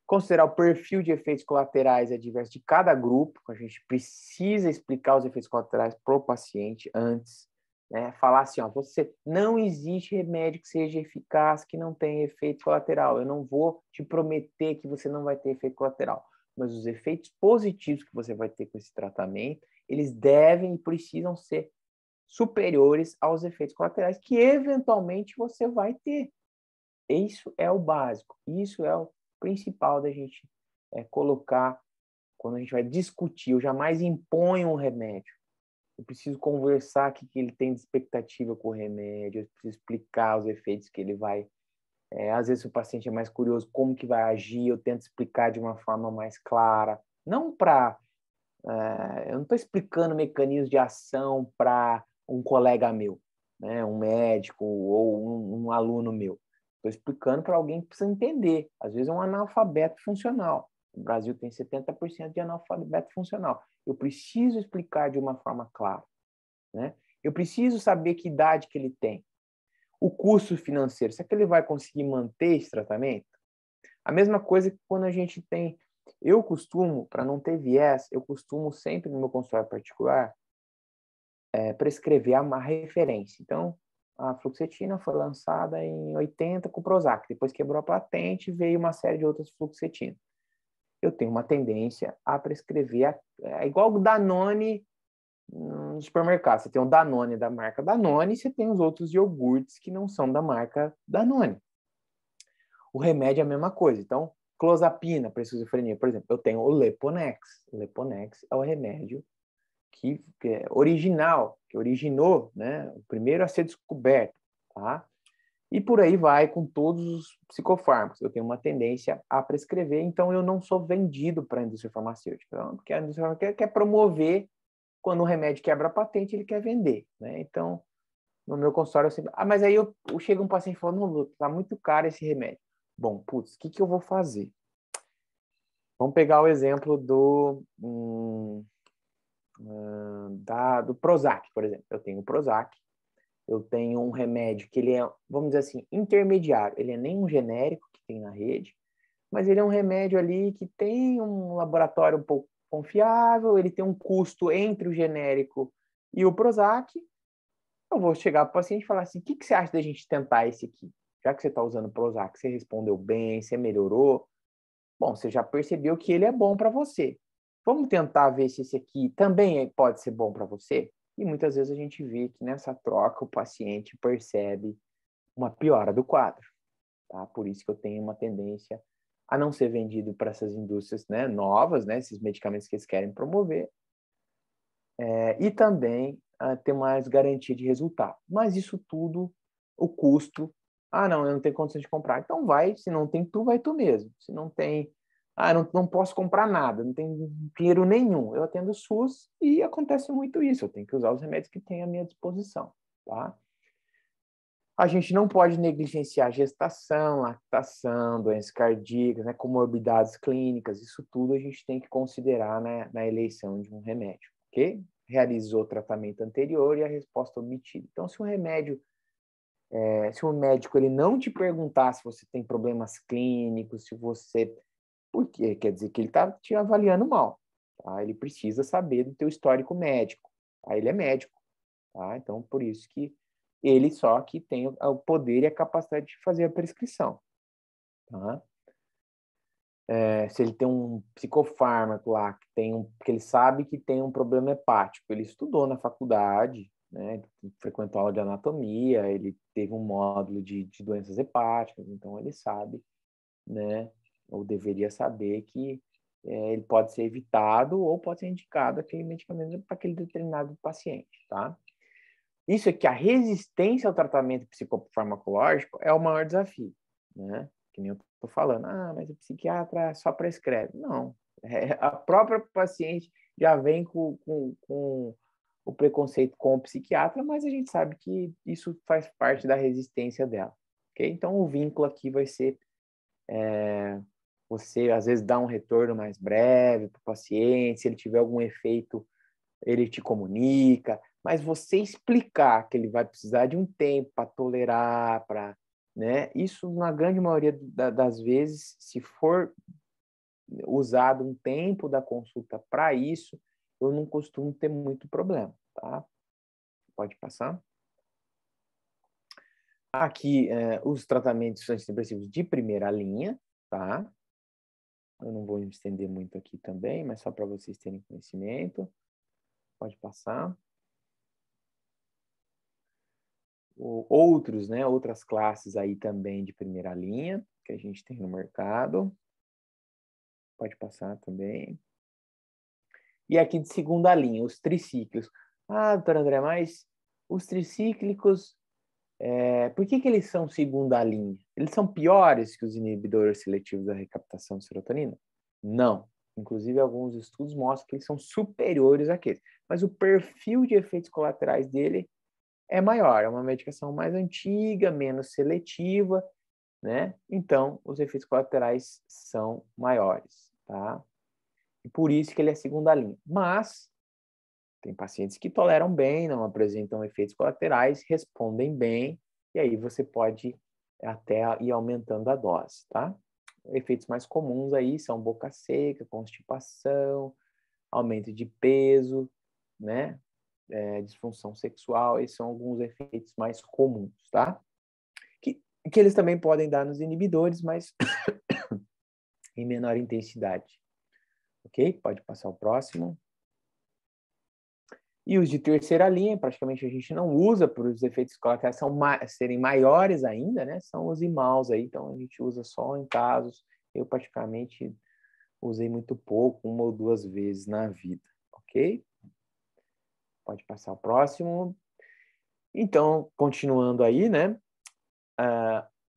Considerar o perfil de efeitos colaterais adversos de cada grupo. A gente precisa explicar os efeitos colaterais para o paciente antes, né? Falar assim, ó, não existe remédio que seja eficaz, que não tenha efeito colateral. Eu não vou te prometer que você não vai ter efeito colateral, mas os efeitos positivos que você vai ter com esse tratamento, eles devem e precisam ser superiores aos efeitos colaterais que eventualmente você vai ter. Isso é o básico, isso é o principal da gente colocar quando a gente vai discutir. Eu jamais imponho um remédio. Eu preciso conversar o que ele tem de expectativa com o remédio, eu preciso explicar os efeitos que ele vai. Às vezes o paciente é mais curioso como que vai agir, eu tento explicar de uma forma mais clara. Não para... eu não estou explicando mecanismos de ação para um colega meu, né? Um médico ou um aluno meu. Estou explicando para alguém que precisa entender. Às vezes é um analfabeto funcional. O Brasil tem 70% de analfabeto funcional. Eu preciso explicar de uma forma clara, né? Eu preciso saber que idade que ele tem. O custo financeiro, será que ele vai conseguir manter esse tratamento? A mesma coisa que quando a gente tem... Eu costumo, para não ter viés, eu costumo sempre no meu consultório particular prescrever uma referência. Então, a fluoxetina foi lançada em 80 com o Prozac. Depois quebrou a patente e veio uma série de outras fluoxetinas. Eu tenho uma tendência a prescrever, igual o Danone no supermercado. Você tem o Danone da marca Danone e você tem os outros iogurtes que não são da marca Danone. O remédio é a mesma coisa. Então, clozapina para esquizofrenia, por exemplo, eu tenho o Leponex. O Leponex é o remédio que é original, que originou, né, o primeiro a ser descoberto, tá? E por aí vai com todos os psicofármacos. Eu tenho uma tendência a prescrever, então eu não sou vendido para a indústria farmacêutica, porque a indústria farmacêutica quer promover, quando o remédio quebra a patente, ele quer vender, né? Então, no meu consultório, eu sempre... mas aí chega um paciente e fala, não, doutor, tá muito caro esse remédio. Bom, putz, o que eu vou fazer? Vamos pegar o exemplo do Prozac, por exemplo. Eu tenho o Prozac, eu tenho um remédio que ele é, vamos dizer assim, intermediário. Ele é nem um genérico que tem na rede, mas ele é um remédio ali que tem um laboratório um pouco confiável, ele tem um custo entre o genérico e o Prozac. Eu vou chegar para o paciente e falar assim, o que você acha da gente tentar esse aqui? Já que você está usando o Prozac, você respondeu bem, você melhorou. Bom, você já percebeu que ele é bom para você. Vamos tentar ver se esse aqui também pode ser bom para você? E muitas vezes a gente vê que nessa troca o paciente percebe uma piora do quadro. Tá? Por isso que eu tenho uma tendência a não ser vendido para essas indústrias, né, novas, né, esses medicamentos que eles querem promover, e também ter mais garantia de resultado. Mas isso tudo, o custo, não, eu não tenho condição de comprar. Então vai, se não tem tu, vai tu mesmo. Se não tem, não posso comprar nada, não tenho dinheiro nenhum. Eu atendo o SUS e acontece muito isso. Eu tenho que usar os remédios que tem à minha disposição, tá? A gente não pode negligenciar gestação, lactação, doenças cardíacas, né, comorbidades clínicas. Isso tudo a gente tem que considerar, né, na eleição de um remédio, ok? Realizou o tratamento anterior e a resposta obtida. Então, se o médico ele não te perguntar se você tem problemas clínicos, porque quer dizer que ele está te avaliando mal, tá? Ele precisa saber do teu histórico médico, tá? Ele é médico, tá? Então, por isso que ele só que tem o poder e a capacidade de fazer a prescrição, tá? Se ele tem um psicofármaco lá, que ele sabe que tem um problema hepático, ele estudou na faculdade, né, frequentou aula de anatomia, ele teve um módulo de doenças hepáticas, então ele sabe, né, ou deveria saber que ele pode ser evitado ou pode ser indicado aquele medicamento para aquele determinado paciente, tá? Isso é que a resistência ao tratamento psicofarmacológico é o maior desafio, né? Que nem eu estou falando, mas o psiquiatra só prescreve. Não, a própria paciente já vem com o preconceito com o psiquiatra, mas a gente sabe que isso faz parte da resistência dela, ok? Então, o vínculo aqui vai ser você, às vezes, dar um retorno mais breve para o paciente, se ele tiver algum efeito ele te comunica, mas você explicar que ele vai precisar de um tempo para tolerar, para, né? Isso, na grande maioria das vezes, se for usado um tempo da consulta para isso, eu não costumo ter muito problema, tá? Pode passar. Aqui, os tratamentos antidepressivos de primeira linha, tá? Eu não vou me estender muito aqui também, mas só para vocês terem conhecimento. Pode passar. Outros, né? Outras classes aí também de primeira linha que a gente tem no mercado. Pode passar também. E aqui de segunda linha, os tricíclicos. Ah, doutor André, mas os tricíclicos, por que eles são segunda linha? Eles são piores que os inibidores seletivos da recaptação de serotonina? Não. Inclusive, alguns estudos mostram que eles são superiores àqueles. Mas o perfil de efeitos colaterais dele é maior. É uma medicação mais antiga, menos seletiva, né? Então, os efeitos colaterais são maiores, tá? E por isso que ele é segunda linha. Mas tem pacientes que toleram bem, não apresentam efeitos colaterais, respondem bem, e aí você pode até ir aumentando a dose, tá? Efeitos mais comuns aí são boca seca, constipação, aumento de peso, né? Disfunção sexual, esses são alguns efeitos mais comuns, tá? Que eles também podem dar nos inibidores, mas em menor intensidade. Ok? Pode passar o próximo. E os de terceira linha, praticamente a gente não usa, por os efeitos colaterais serem maiores ainda, né? São os imaus aí, então a gente usa só em casos. Eu praticamente usei muito pouco, 1 ou 2 vezes na vida, ok? Pode passar o próximo. Então, continuando aí, né?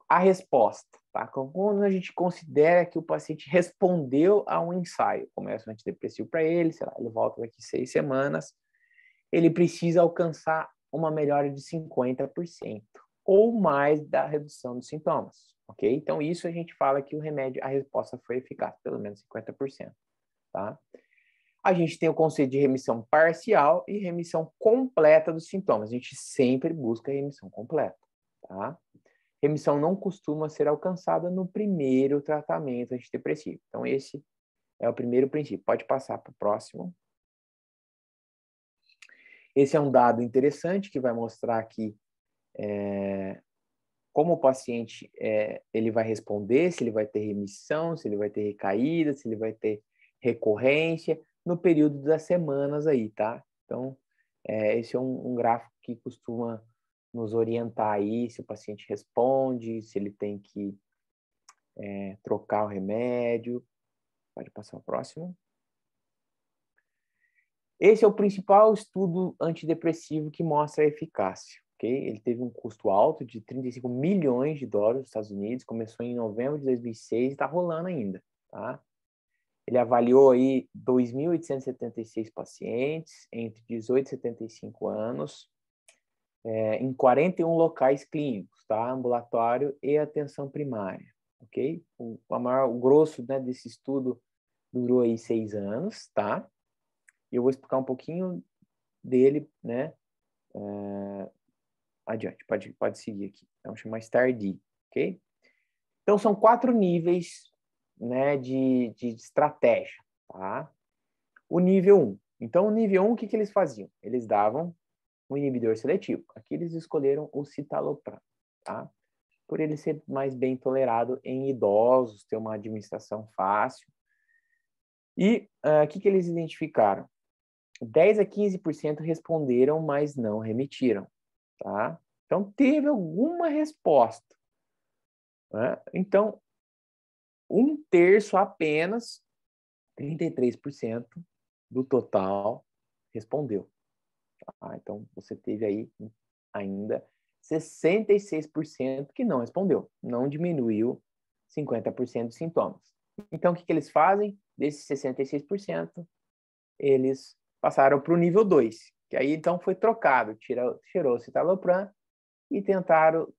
A resposta, tá? Quando a gente considera que o paciente respondeu a um ensaio, começa um antidepressivo para ele, sei lá, ele volta daqui 6 semanas, ele precisa alcançar uma melhora de 50% ou mais da redução dos sintomas, ok? Então, isso a gente fala que o remédio, a resposta foi eficaz, pelo menos 50%, tá? A gente tem o conceito de remissão parcial e remissão completa dos sintomas. A gente sempre busca a remissão completa, tá? Remissão não costuma ser alcançada no primeiro tratamento antidepressivo. Então, esse é o primeiro princípio. Pode passar para o próximo. Esse é um dado interessante que vai mostrar que como o paciente ele vai responder, se ele vai ter remissão, se ele vai ter recaída, se ele vai ter recorrência, no período das semanas aí, tá? Então, esse é um gráfico que costuma nos orientar aí se o paciente responde, se ele tem que trocar o remédio. Pode passar o próximo. Esse é o principal estudo antidepressivo que mostra a eficácia. Okay? Ele teve um custo alto de 35 milhões de dólares nos Estados Unidos, começou em novembro de 2006 e está rolando ainda. Tá? Ele avaliou aí 2.876 pacientes entre 18 e 75 anos, em 41 locais clínicos, tá? Ambulatório e atenção primária. Okay? O grosso, né, desse estudo durou aí 6 anos, tá? E eu vou explicar um pouquinho dele, né? Adiante, pode seguir aqui. Vamos chamar STAR-D, ok? Então, são 4 níveis, né, de estratégia, tá? O nível 1. Então, o nível 1, o que eles faziam? Eles davam um inibidor seletivo. Aqui eles escolheram o citalopram, tá? Por ele ser mais bem tolerado em idosos, ter uma administração fácil. E o que eles identificaram? 10 a 15% responderam, mas não remitiram, tá? Então, teve alguma resposta, né? Então, 1/3 apenas, 33% do total respondeu. Tá? Então, você teve aí ainda 66% que não respondeu, não diminuiu 50% dos sintomas. Então, o que eles fazem? Desses 66%, eles passaram para o nível 2, que aí então foi trocado, tirou o citalopram e tentaram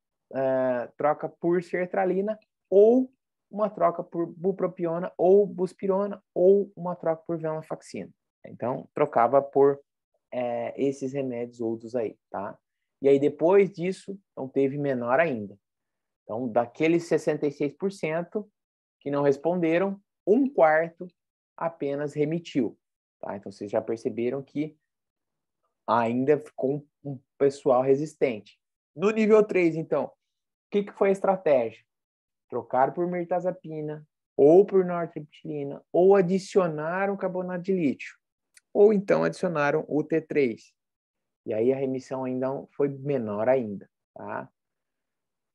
troca por sertralina ou uma troca por bupropiona ou buspirona ou uma troca por venlafaxina. Então, trocava por esses remédios outros aí, tá? E aí, depois disso, então, teve menor ainda. Então, daqueles 66% que não responderam, 1/4 apenas remitiu, tá? Então, vocês já perceberam que ainda ficou um pessoal resistente. No nível 3, então, o que foi a estratégia? Trocar por mirtazapina, ou por nortriptilina, ou adicionaram carbonato de lítio, ou então adicionaram o T3. E aí a remissão ainda foi menor ainda, tá?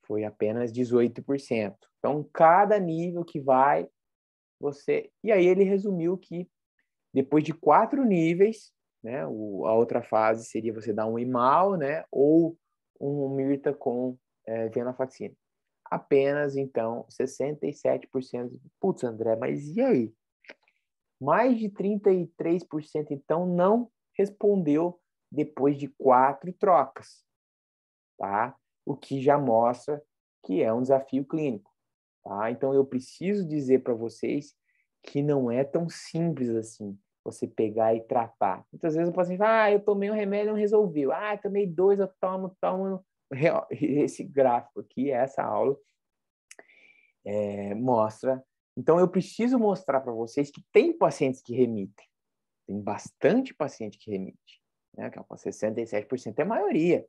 Foi apenas 18%. Então, cada nível que vai, você... E aí ele resumiu que depois de 4 níveis, né, a outra fase seria você dar um imal, né, ou um mirta com venlafaxina. Apenas, então, 67%. Putz, André, mas e aí? Mais de 33%, então, não respondeu depois de 4 trocas, tá? O que já mostra que é um desafio clínico, tá? Então, eu preciso dizer para vocês que não é tão simples assim você pegar e tratar. Muitas vezes o paciente fala, eu tomei um remédio e não resolveu. Eu tomei 2, eu tomo. Esse gráfico aqui, essa aula, mostra. Então, eu preciso mostrar para vocês que tem pacientes que remitem. Tem bastante paciente que remite, né? Que 67% é a maioria,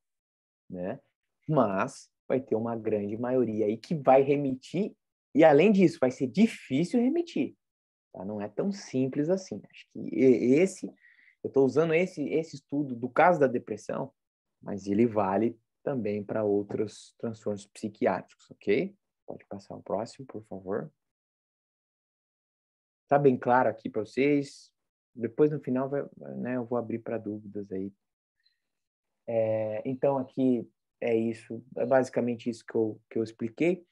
né? Mas vai ter uma grande maioria aí que vai remitir e, além disso, vai ser difícil remitir. Tá? Não é tão simples assim. Acho que eu estou usando esse estudo do caso da depressão, mas ele vale também para outros transtornos psiquiátricos, ok? Pode passar o próximo, por favor. Tá bem claro aqui para vocês. Depois, no final, né, eu vou abrir para dúvidas aí. Então, aqui é isso. É basicamente isso que eu expliquei.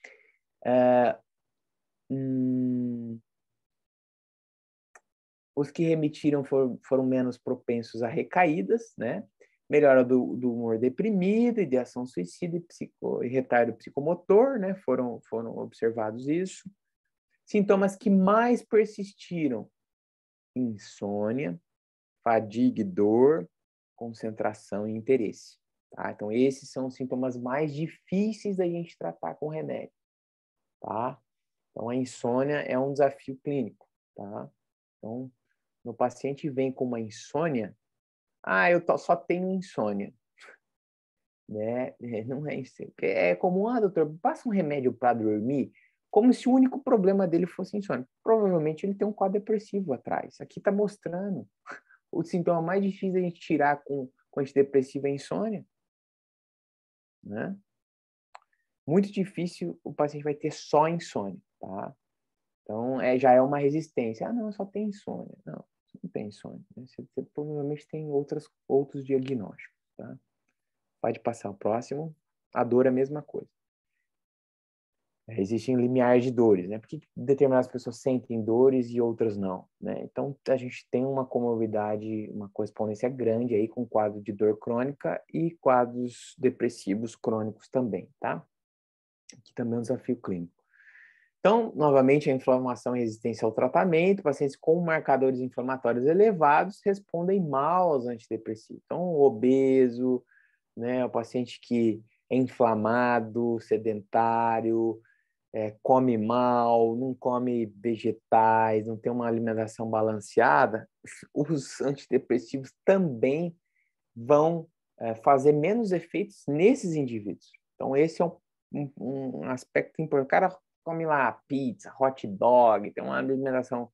Os que remitiram foram menos propensos a recaídas, né? Melhora do humor deprimido, ideação suicida e retardo psicomotor, né? Foram observados isso. Sintomas que mais persistiram: insônia, fadiga e dor, concentração e interesse. Tá? Então, esses são os sintomas mais difíceis da gente tratar com remédio. Tá? Então, a insônia é um desafio clínico. Tá? Então, no paciente vem com uma insônia, eu só tenho insônia. Né? Não é isso. É comum, doutor, passa um remédio para dormir, como se o único problema dele fosse insônia. Provavelmente ele tem um quadro depressivo atrás. Aqui está mostrando. O sintoma mais difícil da gente tirar com antidepressivo é a insônia. Né? Muito difícil o paciente vai ter só insônia. Tá? Então, já é uma resistência. Não, só tem insônia. Não. Não tem insônia. Né? Você provavelmente tem outros diagnósticos. Tá? Pode passar o próximo. A dor é a mesma coisa. Existem limiares de dores, né? Por que determinadas pessoas sentem dores e outras não, né? Então, a gente tem uma comorbidade, uma correspondência grande aí com quadro de dor crônica e quadros depressivos crônicos também, tá? Que também é um desafio clínico. Então, novamente, a inflamação e resistência ao tratamento, pacientes com marcadores inflamatórios elevados respondem mal aos antidepressivos. Então, o obeso, né, o paciente que é inflamado, sedentário, come mal, não come vegetais, não tem uma alimentação balanceada, os antidepressivos também vão fazer menos efeitos nesses indivíduos. Então, esse é um aspecto importante. O cara come lá pizza, hot dog, tem uma alimentação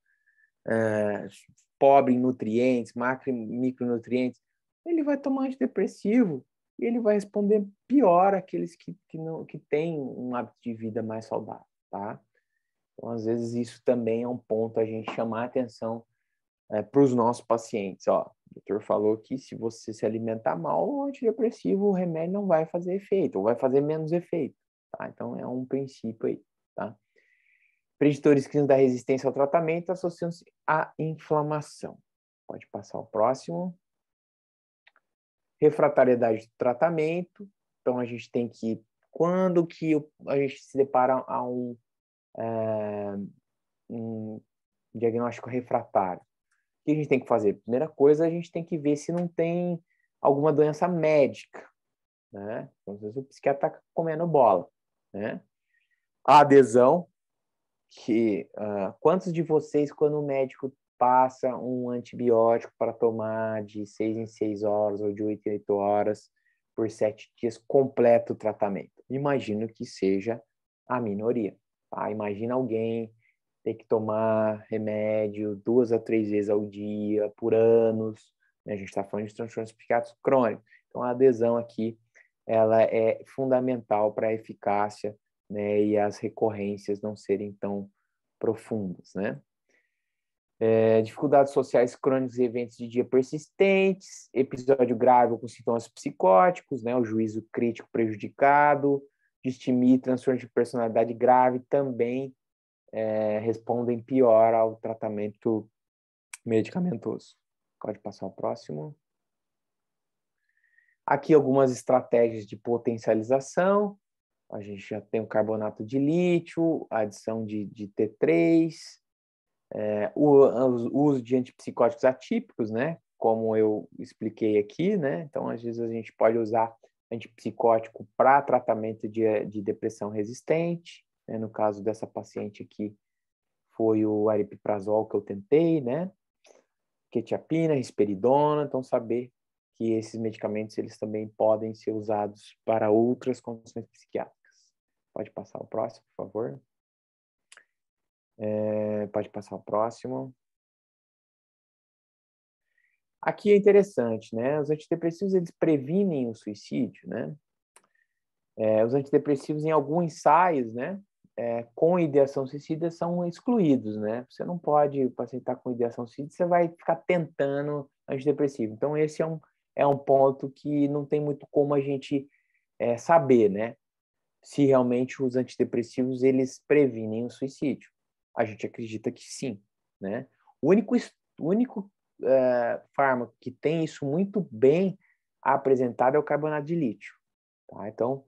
pobre em nutrientes, macro e micronutrientes, ele vai tomar antidepressivo e ele vai responder pior àqueles que têm um hábito de vida mais saudável, tá? Então, às vezes, isso também é um ponto a gente chamar a atenção para os nossos pacientes. Ó, o doutor falou que se você se alimentar mal, o antidepressivo, o remédio não vai fazer efeito, ou vai fazer menos efeito, tá? Então, é um princípio aí, tá? Preditores clínicos da resistência ao tratamento associam-se à inflamação. Pode passar o próximo. Refratariedade do tratamento. Então, a gente tem que... Quando que a gente se depara a um diagnóstico refratário? que a gente tem que fazer? Primeira coisa, a gente tem que ver se não tem alguma doença médica, né? Então, às vezes o psiquiatra está comendo bola, né? A adesão, que quantos de vocês, quando o médico passa um antibiótico para tomar de 6 em 6 horas ou de 8 em 8 horas por 7 dias, completo o tratamento? Imagino que seja a minoria. Tá? Imagina alguém ter que tomar remédio 2 a 3 vezes ao dia, por anos, né? A gente está falando de transtornos psiquiátricos crônicos. Então, a adesão aqui ela é fundamental para a eficácia, né, e as recorrências não serem tão profundas, né? Dificuldades sociais crônicas e eventos de dia persistentes, episódio grave com sintomas psicóticos, né, o juízo crítico prejudicado, distimia e transtorno de personalidade grave também respondem pior ao tratamento medicamentoso. Pode passar o próximo. Aqui algumas estratégias de potencialização. A gente já tem o carbonato de lítio, a adição de T3, o uso de antipsicóticos atípicos, né? Como eu expliquei aqui, né? Então, às vezes, a gente pode usar antipsicótico para tratamento de depressão resistente, né? No caso dessa paciente aqui, foi o aripiprazol que eu tentei, né? Quetiapina, risperidona, então saber que esses medicamentos eles também podem ser usados para outras condições psiquiátricas. Pode passar o próximo, por favor. Pode passar o próximo. Aqui é interessante, né? Os antidepressivos eles previnem o suicídio, né? Os antidepressivos em alguns ensaios, né? Com ideação suicida são excluídos, né? Você não pode, o paciente está com ideação suicida, você vai ficar tentando antidepressivo. Então, esse é um ponto que não tem muito como a gente saber, né? Se realmente os antidepressivos eles previnem o suicídio. A gente acredita que sim, né? O único fármaco que tem isso muito bem apresentado é o carbonato de lítio. Tá? Então,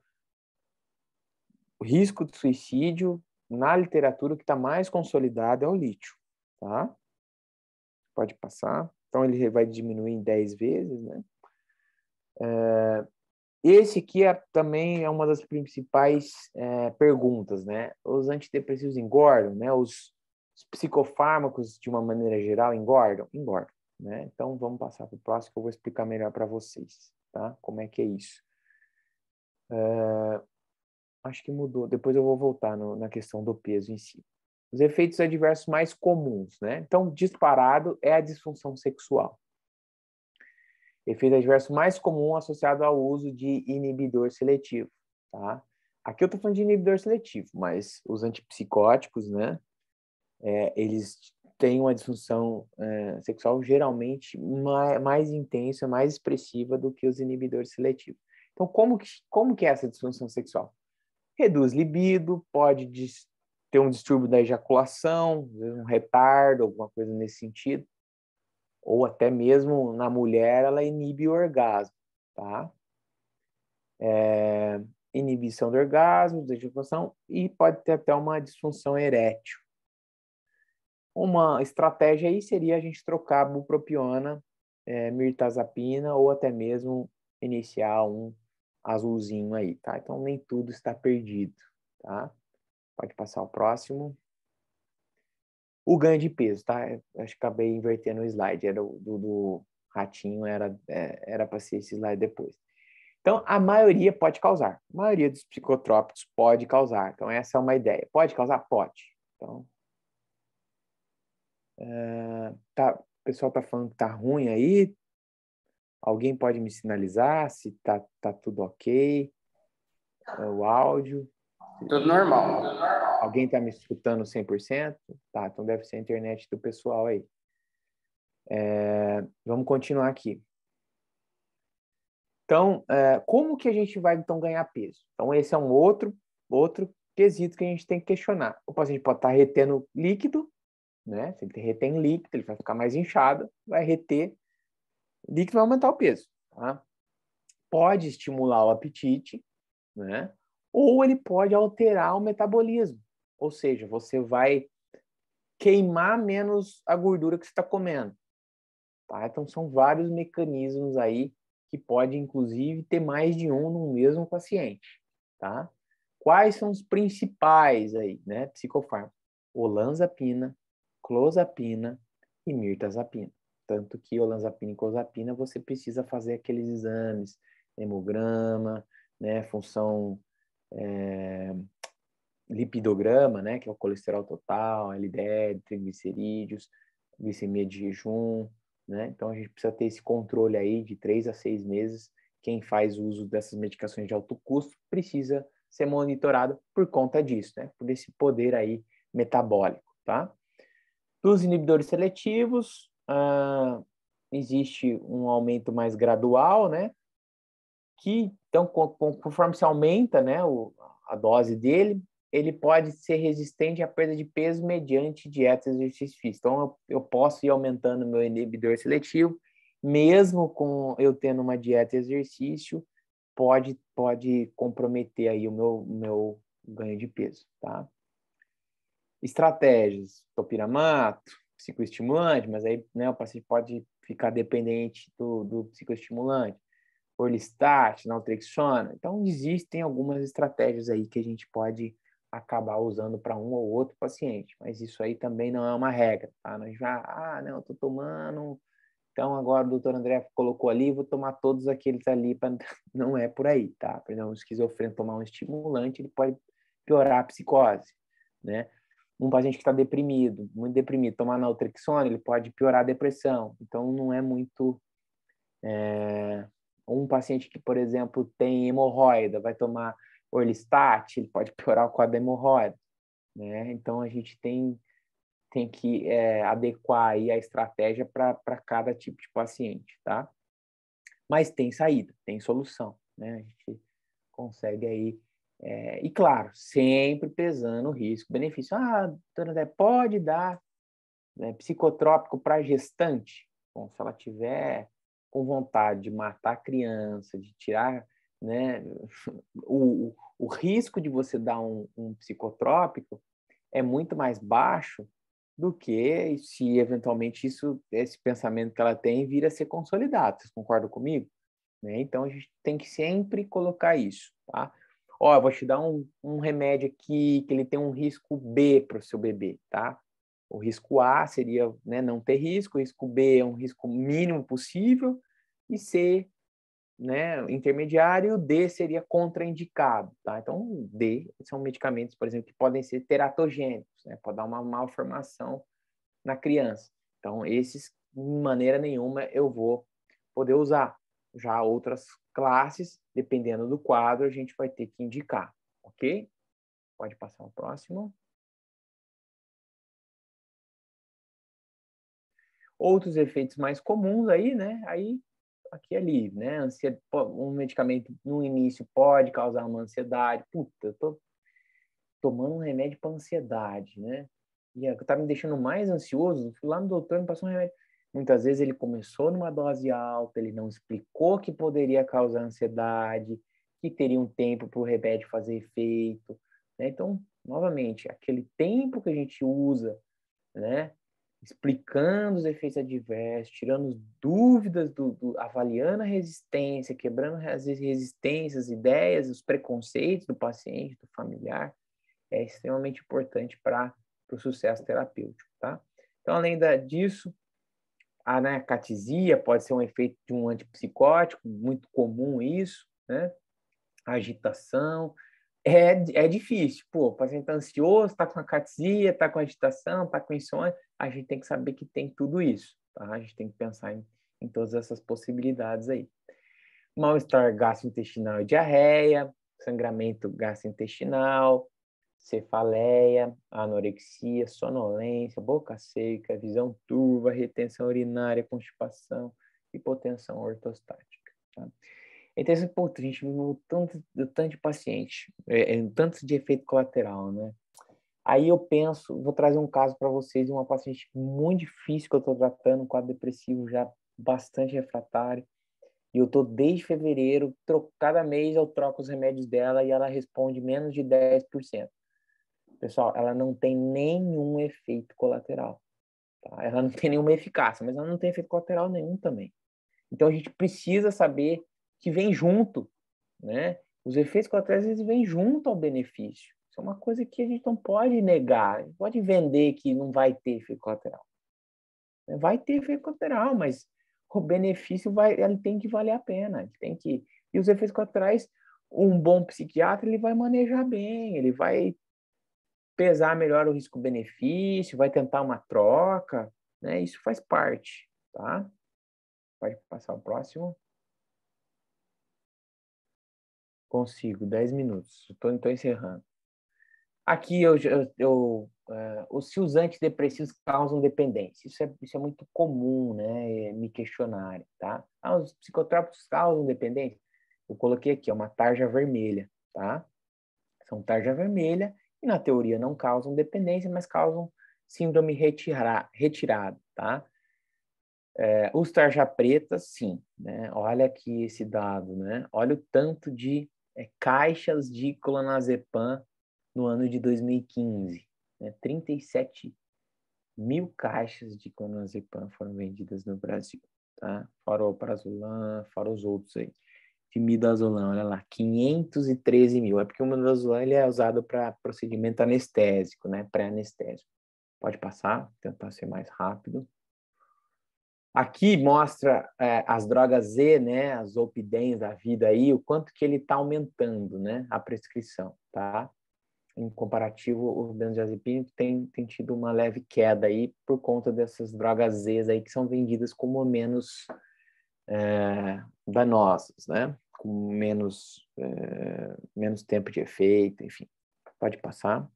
o risco de suicídio na literatura que está mais consolidado é o lítio. Tá? Pode passar. Então, ele vai diminuir em 10 vezes, né? Esse aqui também é uma das principais perguntas, né? Os antidepressivos engordam, né? Os psicofármacos, de uma maneira geral, engordam? Engordam, né? Então, vamos passar para o próximo que eu vou explicar melhor para vocês, tá? Como é que é isso. Acho que mudou. Depois eu vou voltar na questão do peso em si. Os efeitos adversos mais comuns, né? Então, disparado é a disfunção sexual. Efeito adverso mais comum associado ao uso de inibidor seletivo, tá? Aqui eu estou falando de inibidor seletivo, mas os antipsicóticos, né? Eles têm uma disfunção sexual geralmente mais intensa, mais expressiva do que os inibidores seletivos. Então, como que é essa disfunção sexual? Reduz libido, pode ter um distúrbio da ejaculação, um retardo, alguma coisa nesse sentido. Ou até mesmo na mulher, ela inibe o orgasmo, tá? Inibição do orgasmo, da ejaculação, e pode ter até uma disfunção erétil. Uma estratégia aí seria a gente trocar a bupropiona, mirtazapina, ou até mesmo iniciar um azulzinho aí, tá? Então, nem tudo está perdido, tá? Pode passar o próximo. O ganho de peso, tá? Acho que acabei invertendo o slide. Era do ratinho, era para ser esse slide depois. Então, a maioria pode causar. A maioria dos psicotrópicos pode causar. Então, essa é uma ideia. Pode causar? Pode. Então, o pessoal tá falando que tá ruim aí. Alguém pode me sinalizar se tá tudo ok? O áudio. Tudo normal. Alguém está me escutando 100%? Tá, então deve ser a internet do pessoal aí. Vamos continuar aqui. Então, como que a gente vai, então, ganhar peso? Então, esse é um outro quesito que a gente tem que questionar. O paciente pode estar retendo líquido, né? Se ele retém líquido, ele vai ficar mais inchado, vai reter líquido, vai aumentar o peso. Tá? Pode estimular o apetite, né? Ou ele pode alterar o metabolismo. Ou seja, você vai queimar menos a gordura que você está comendo. tá? Então, são vários mecanismos aí que pode, inclusive, ter mais de um no mesmo paciente, tá? Quais são os principais aí, né? Psicofármacos? Olanzapina, clozapina e mirtazapina. Tanto que olanzapina e clozapina você precisa fazer aqueles exames, hemograma, né? Função lipidograma, né? Que é o colesterol total, LDL, triglicerídeos, glicemia de jejum, né? Então a gente precisa ter esse controle aí de 3 a 6 meses. Quem faz uso dessas medicações de alto custo precisa ser monitorado por conta disso, né? Por esse poder aí metabólico, tá? Dos inibidores seletivos, existe um aumento mais gradual, né? Que, então, conforme se aumenta, né, a dose dele, ele pode ser resistente à perda de peso mediante dieta e exercício físico. Então, eu posso ir aumentando meu inibidor seletivo, mesmo com eu tendo uma dieta e exercício, pode comprometer aí o meu ganho de peso, tá? Estratégias, topiramato, psicoestimulante, mas aí, né, o paciente pode ficar dependente do psicoestimulante, orlistat, naltrexona. Então, existem algumas estratégias aí que a gente pode acabar usando para um ou outro paciente, mas isso aí também não é uma regra, tá? Nós já, não, eu tô tomando, então agora o doutor André colocou ali, vou tomar todos aqueles ali, não é por aí, tá? Por exemplo, um esquizofrênico tomar um estimulante, ele pode piorar a psicose, né? Um paciente que está deprimido, muito deprimido, tomar naltrexona, ele pode piorar a depressão, então não é muito... Um paciente que, por exemplo, tem hemorroida, vai tomar orlistat, ele pode piorar o quadro da hemorroida, né? Então, a gente tem que adequar aí a estratégia para cada tipo de paciente, tá? Mas tem saída, tem solução, né? A gente consegue aí... e, claro, sempre pesando o risco-benefício. Doutora André, pode dar, né, psicotrópico para gestante? Bom, se ela tiver com vontade de matar a criança, de tirar, né, o risco de você dar um psicotrópico é muito mais baixo do que se eventualmente esse pensamento que ela tem vir a ser consolidado. Vocês concordam comigo? Né? Então a gente tem que sempre colocar isso, tá? Eu vou te dar um remédio aqui que ele tem um risco B para o seu bebê, tá? O risco A seria, né, não ter risco, o risco B é um risco mínimo possível, e C, né, intermediário, D seria contraindicado, tá? Então, D são medicamentos, por exemplo, que podem ser teratogênicos, né? Pode dar uma malformação na criança. Então, esses, de maneira nenhuma, eu vou poder usar. Já outras classes, dependendo do quadro, a gente vai ter que indicar, ok? Pode passar o próximo. Outros efeitos mais comuns aí, né? Aí, aqui e ali, né? Um medicamento no início pode causar uma ansiedade. Puta, eu tô tomando um remédio para ansiedade, né? E tá me deixando mais ansioso. Fui lá no doutor, me passou um remédio. Muitas vezes ele começou numa dose alta, ele não explicou que poderia causar ansiedade, que teria um tempo para o remédio fazer efeito, né? Então, novamente, aquele tempo que a gente usa, né, explicando os efeitos adversos, tirando dúvidas, avaliando a resistência, quebrando as resistências, ideias, os preconceitos do paciente, do familiar, é extremamente importante para o sucesso terapêutico, tá? Então, além disso, a anacatesia pode ser um efeito de um antipsicótico, muito comum isso, né? A agitação, é difícil. Pô, o paciente está ansioso, está com acatesia, está com agitação, está com insônia. A gente tem que saber que tem tudo isso, tá? A gente tem que pensar em todas essas possibilidades aí. Mal-estar gastrointestinal e diarreia, sangramento gastrointestinal, cefaleia, anorexia, sonolência, boca seca, visão turva, retenção urinária, constipação, hipotensão ortostática. Tá? Então, a gente viu um tanto de paciente, um tanto de efeito colateral, né? Aí eu penso, vou trazer um caso para vocês de uma paciente muito difícil que eu estou tratando, um quadro depressivo já bastante refratário, e eu estou desde fevereiro, cada mês eu troco os remédios dela e ela responde menos de 10%. Pessoal, ela não tem nenhum efeito colateral, tá? Ela não tem nenhuma eficácia, mas ela não tem efeito colateral nenhum também. Então, a gente precisa saber que vem junto, né? Os efeitos colaterais, eles vêm junto ao benefício. Isso é uma coisa que a gente não pode negar, a gente pode vender que não vai ter efeito colateral. Vai ter efeito colateral, mas o benefício ele tem que valer a pena. Ele tem que... E os efeitos colaterais, um bom psiquiatra, ele vai manejar bem, ele vai pesar melhor o risco-benefício, vai tentar uma troca, né? Isso faz parte, tá? Pode passar o próximo. Consigo, 10 minutos. Estou encerrando. Aqui, se os antidepressivos causam dependência. Isso é muito comum, né? Me questionarem, tá? Os psicotrópicos causam dependência? Eu coloquei aqui, uma tarja vermelha, tá? São tarja vermelha e, na teoria, não causam dependência, mas causam síndrome retirada, tá? Os tarja pretas, sim, né? Olha aqui esse dado, né? Olha o tanto de caixas de clonazepam no ano de 2015. Né? 37 mil caixas de clonazepam foram vendidas no Brasil, tá? Fora o prazolam, fora os outros aí. Midazolam, olha lá, 513 mil. É porque o midazolam ele é usado para procedimento anestésico, né? Pré-anestésico. Pode passar, tentar ser mais rápido. Aqui mostra as drogas Z, né? As zolpidem da vida aí, o quanto que ele está aumentando, né? A prescrição, tá? Em comparativo, o benzodiazepínico tem tido uma leve queda aí por conta dessas drogas Z aí que são vendidas como menos danosas, né? Com menos tempo de efeito, enfim. Pode passar.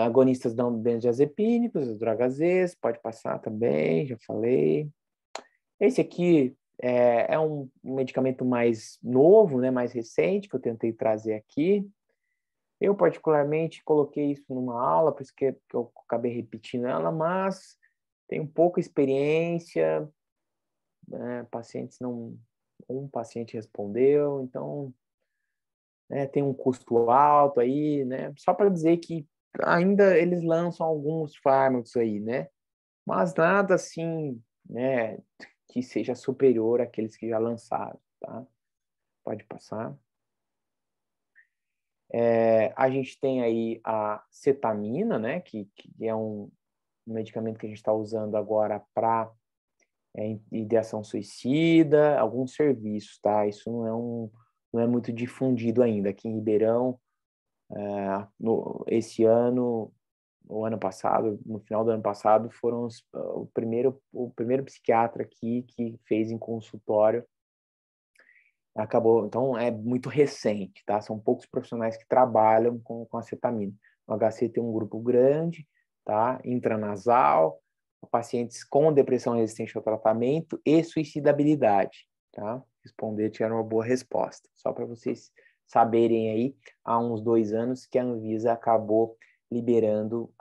Agonistas não benzodiazepínicos, as drogas Z, pode passar também, já falei. Esse aqui é um medicamento mais novo, né? Mais recente, que eu tentei trazer aqui. Eu, particularmente, coloquei isso numa aula, por isso que eu acabei repetindo ela, mas tenho pouca experiência, né? Um paciente respondeu, então tem um custo alto aí, né? Só para dizer que ainda eles lançam alguns fármacos aí, né? Mas nada assim, né, que seja superior àqueles que já lançaram, tá? Pode passar. A gente tem aí a cetamina, né, que é um medicamento que a gente está usando agora para ideação suicida, alguns serviços, tá? Isso não é muito difundido ainda. Aqui em Ribeirão, esse ano, o ano passado, no final do ano passado, foram o primeiro psiquiatra aqui que fez em consultório. Acabou, então é muito recente, tá? São poucos profissionais que trabalham com acetamina. O HC tem um grupo grande, tá? Intranasal, pacientes com depressão resistente ao tratamento e suicidabilidade, tá? Responder tiveram uma boa resposta. Só para vocês saberem aí, há uns 2 anos que a Anvisa acabou liberando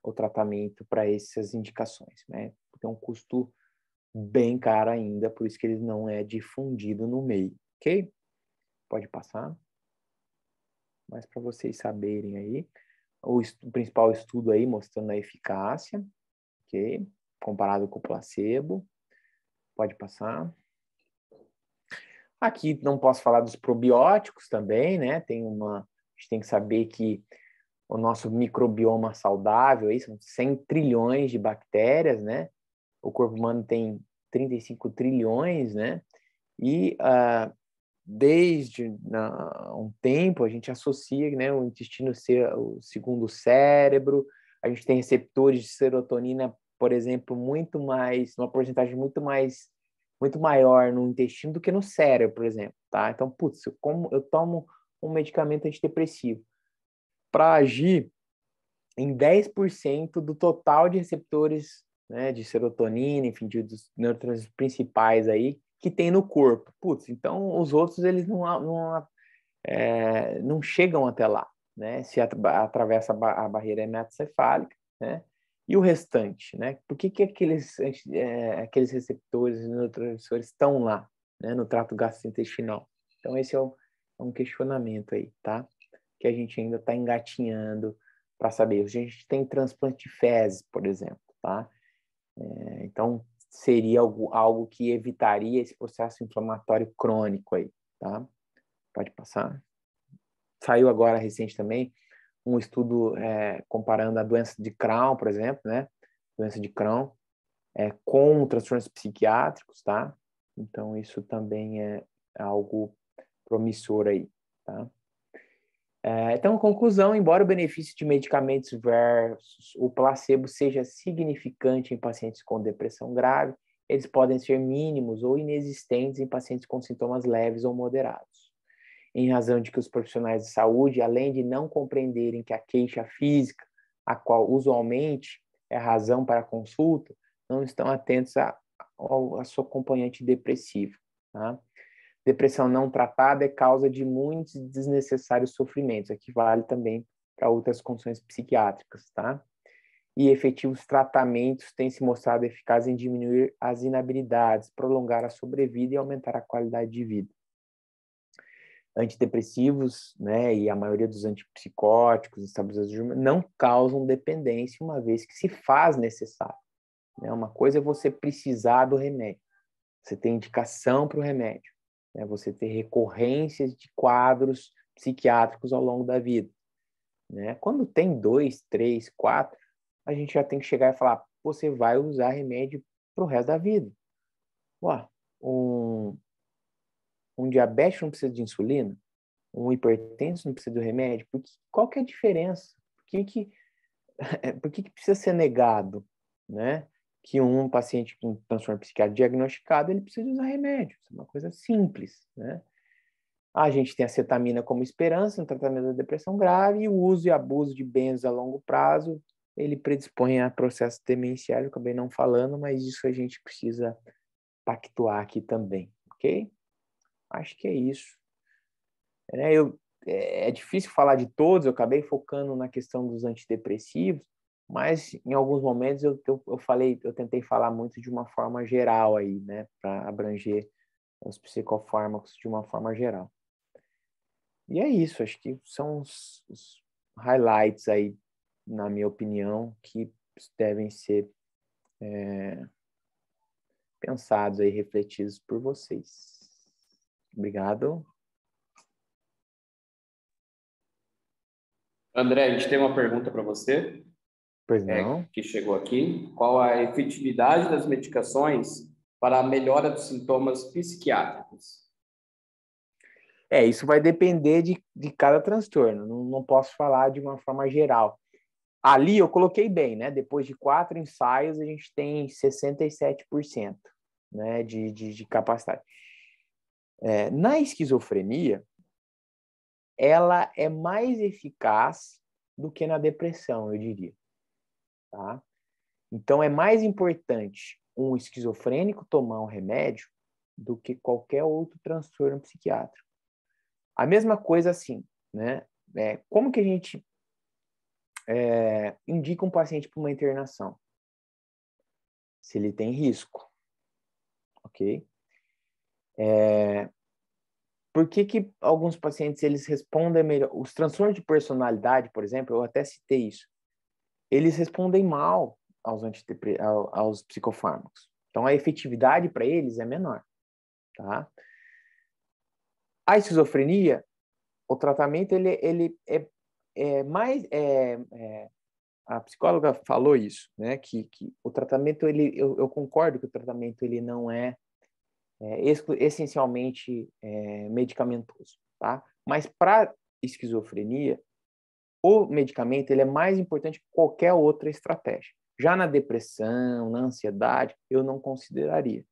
o tratamento para essas indicações, né? Tem um custo bem caro ainda, por isso que ele não é difundido no meio, ok? Pode passar. Mas para vocês saberem aí, o principal estudo aí mostrando a eficácia, ok? Comparado com o placebo. Pode passar. Aqui não posso falar dos probióticos também, né? A gente tem que saber que o nosso microbioma saudável aí são 100 trilhões de bactérias, né? O corpo humano tem 35 trilhões, né? E desde um tempo a gente associa, né, o intestino ser o segundo cérebro. A gente tem receptores de serotonina, por exemplo, uma porcentagem muito maior no intestino do que no cérebro, por exemplo, tá? Então, putz, como eu tomo um medicamento antidepressivo para agir em 10% do total de receptores, né, de serotonina, enfim, dos neurotransmissores principais aí que tem no corpo. Putz, então os outros eles não chegam até lá, né? Se atravessa a barreira hematocefálica, né? E o restante, né? Por que aqueles receptores e neurotransmissores estão lá, né, no trato gastrointestinal? Então esse é um questionamento aí, tá? Que a gente ainda está engatinhando para saber. A gente tem transplante de fezes, por exemplo, tá? Então, seria algo que evitaria esse processo inflamatório crônico aí, tá? Pode passar. Saiu agora recente também um estudo comparando a doença de Crohn, por exemplo, né? Doença de Crohn com transtornos psiquiátricos, tá? Então, isso também é algo promissor aí, tá? Então, conclusão, embora o benefício de medicamentos versus o placebo seja significante em pacientes com depressão grave, eles podem ser mínimos ou inexistentes em pacientes com sintomas leves ou moderados. Em razão de que os profissionais de saúde, além de não compreenderem que a queixa física, a qual usualmente é a razão para a consulta, não estão atentos à sua componente depressiva, tá? Depressão não tratada é causa de muitos desnecessários sofrimentos, aqui vale também para outras condições psiquiátricas, tá? E efetivos tratamentos têm se mostrado eficazes em diminuir as inabilidades, prolongar a sobrevida e aumentar a qualidade de vida. Antidepressivos, né, e a maioria dos antipsicóticos, estabilizadores, não causam dependência, uma vez que se faz necessário, né? Uma coisa é você precisar do remédio, você tem indicação para o remédio, né? Você ter recorrências de quadros psiquiátricos ao longo da vida, né? Quando tem 2, 3, 4, a gente já tem que chegar e falar, você vai usar remédio para o resto da vida. Ué, um diabético não precisa de insulina? Um hipertenso não precisa do remédio? Qual que é a diferença? Por que precisa ser negado, né? Que um paciente com transtorno psiquiátrico diagnosticado, ele precisa usar remédio. Isso é uma coisa simples, né? A gente tem a cetamina como esperança no tratamento da depressão grave e o uso e abuso de benzos a longo prazo, ele predispõe a processo demencial, eu acabei não falando, mas isso a gente precisa pactuar aqui também, ok? Acho que é isso. É difícil falar de todos, eu acabei focando na questão dos antidepressivos, mas em alguns momentos eu tentei falar muito de uma forma geral aí, né, para abranger os psicofármacos de uma forma geral. E é isso, acho que são os highlights aí, na minha opinião, que devem ser pensados aí, refletidos por vocês. Obrigado. André, a gente tem uma pergunta para você, Pois não? que chegou aqui. Qual a efetividade das medicações para a melhora dos sintomas psiquiátricos? Isso vai depender de cada transtorno, não posso falar de uma forma geral. Ali eu coloquei bem, né? Depois de 4 ensaios, a gente tem 67%, né, de capacidade. Na esquizofrenia, ela é mais eficaz do que na depressão, eu diria. Tá? Então, é mais importante um esquizofrênico tomar um remédio do que qualquer outro transtorno psiquiátrico. A mesma coisa assim, né? Como que a gente indica um paciente para uma internação? Se ele tem risco, ok? Por que alguns pacientes eles respondem melhor? Os transtornos de personalidade, por exemplo, eu até citei isso, eles respondem mal aos psicofármacos. Então, a efetividade para eles é menor, tá? A esquizofrenia, o tratamento ele é mais a psicóloga falou isso, né? Que o tratamento eu concordo que o tratamento ele não é essencialmente medicamentoso, tá? Mas para esquizofrenia, o medicamento ele é mais importante que qualquer outra estratégia. Já na depressão, na ansiedade, eu não consideraria,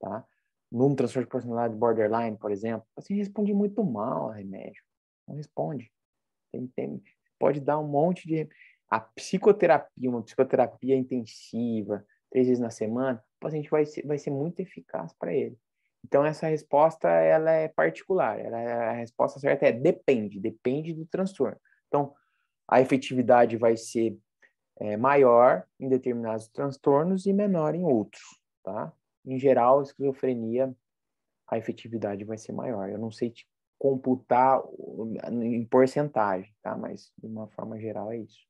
tá? Num transtorno de personalidade borderline, por exemplo, assim responde muito mal a remédio. Não responde. Pode dar um monte de... A psicoterapia, uma psicoterapia intensiva, 3 vezes na semana, o paciente vai ser muito eficaz para ele. Então, essa resposta, ela é particular. A resposta certa é depende do transtorno. Então, a efetividade vai ser maior em determinados transtornos e menor em outros, tá? Em geral, a esquizofrenia, a efetividade vai ser maior. Eu não sei te computar em porcentagem, tá? Mas, de uma forma geral, é isso.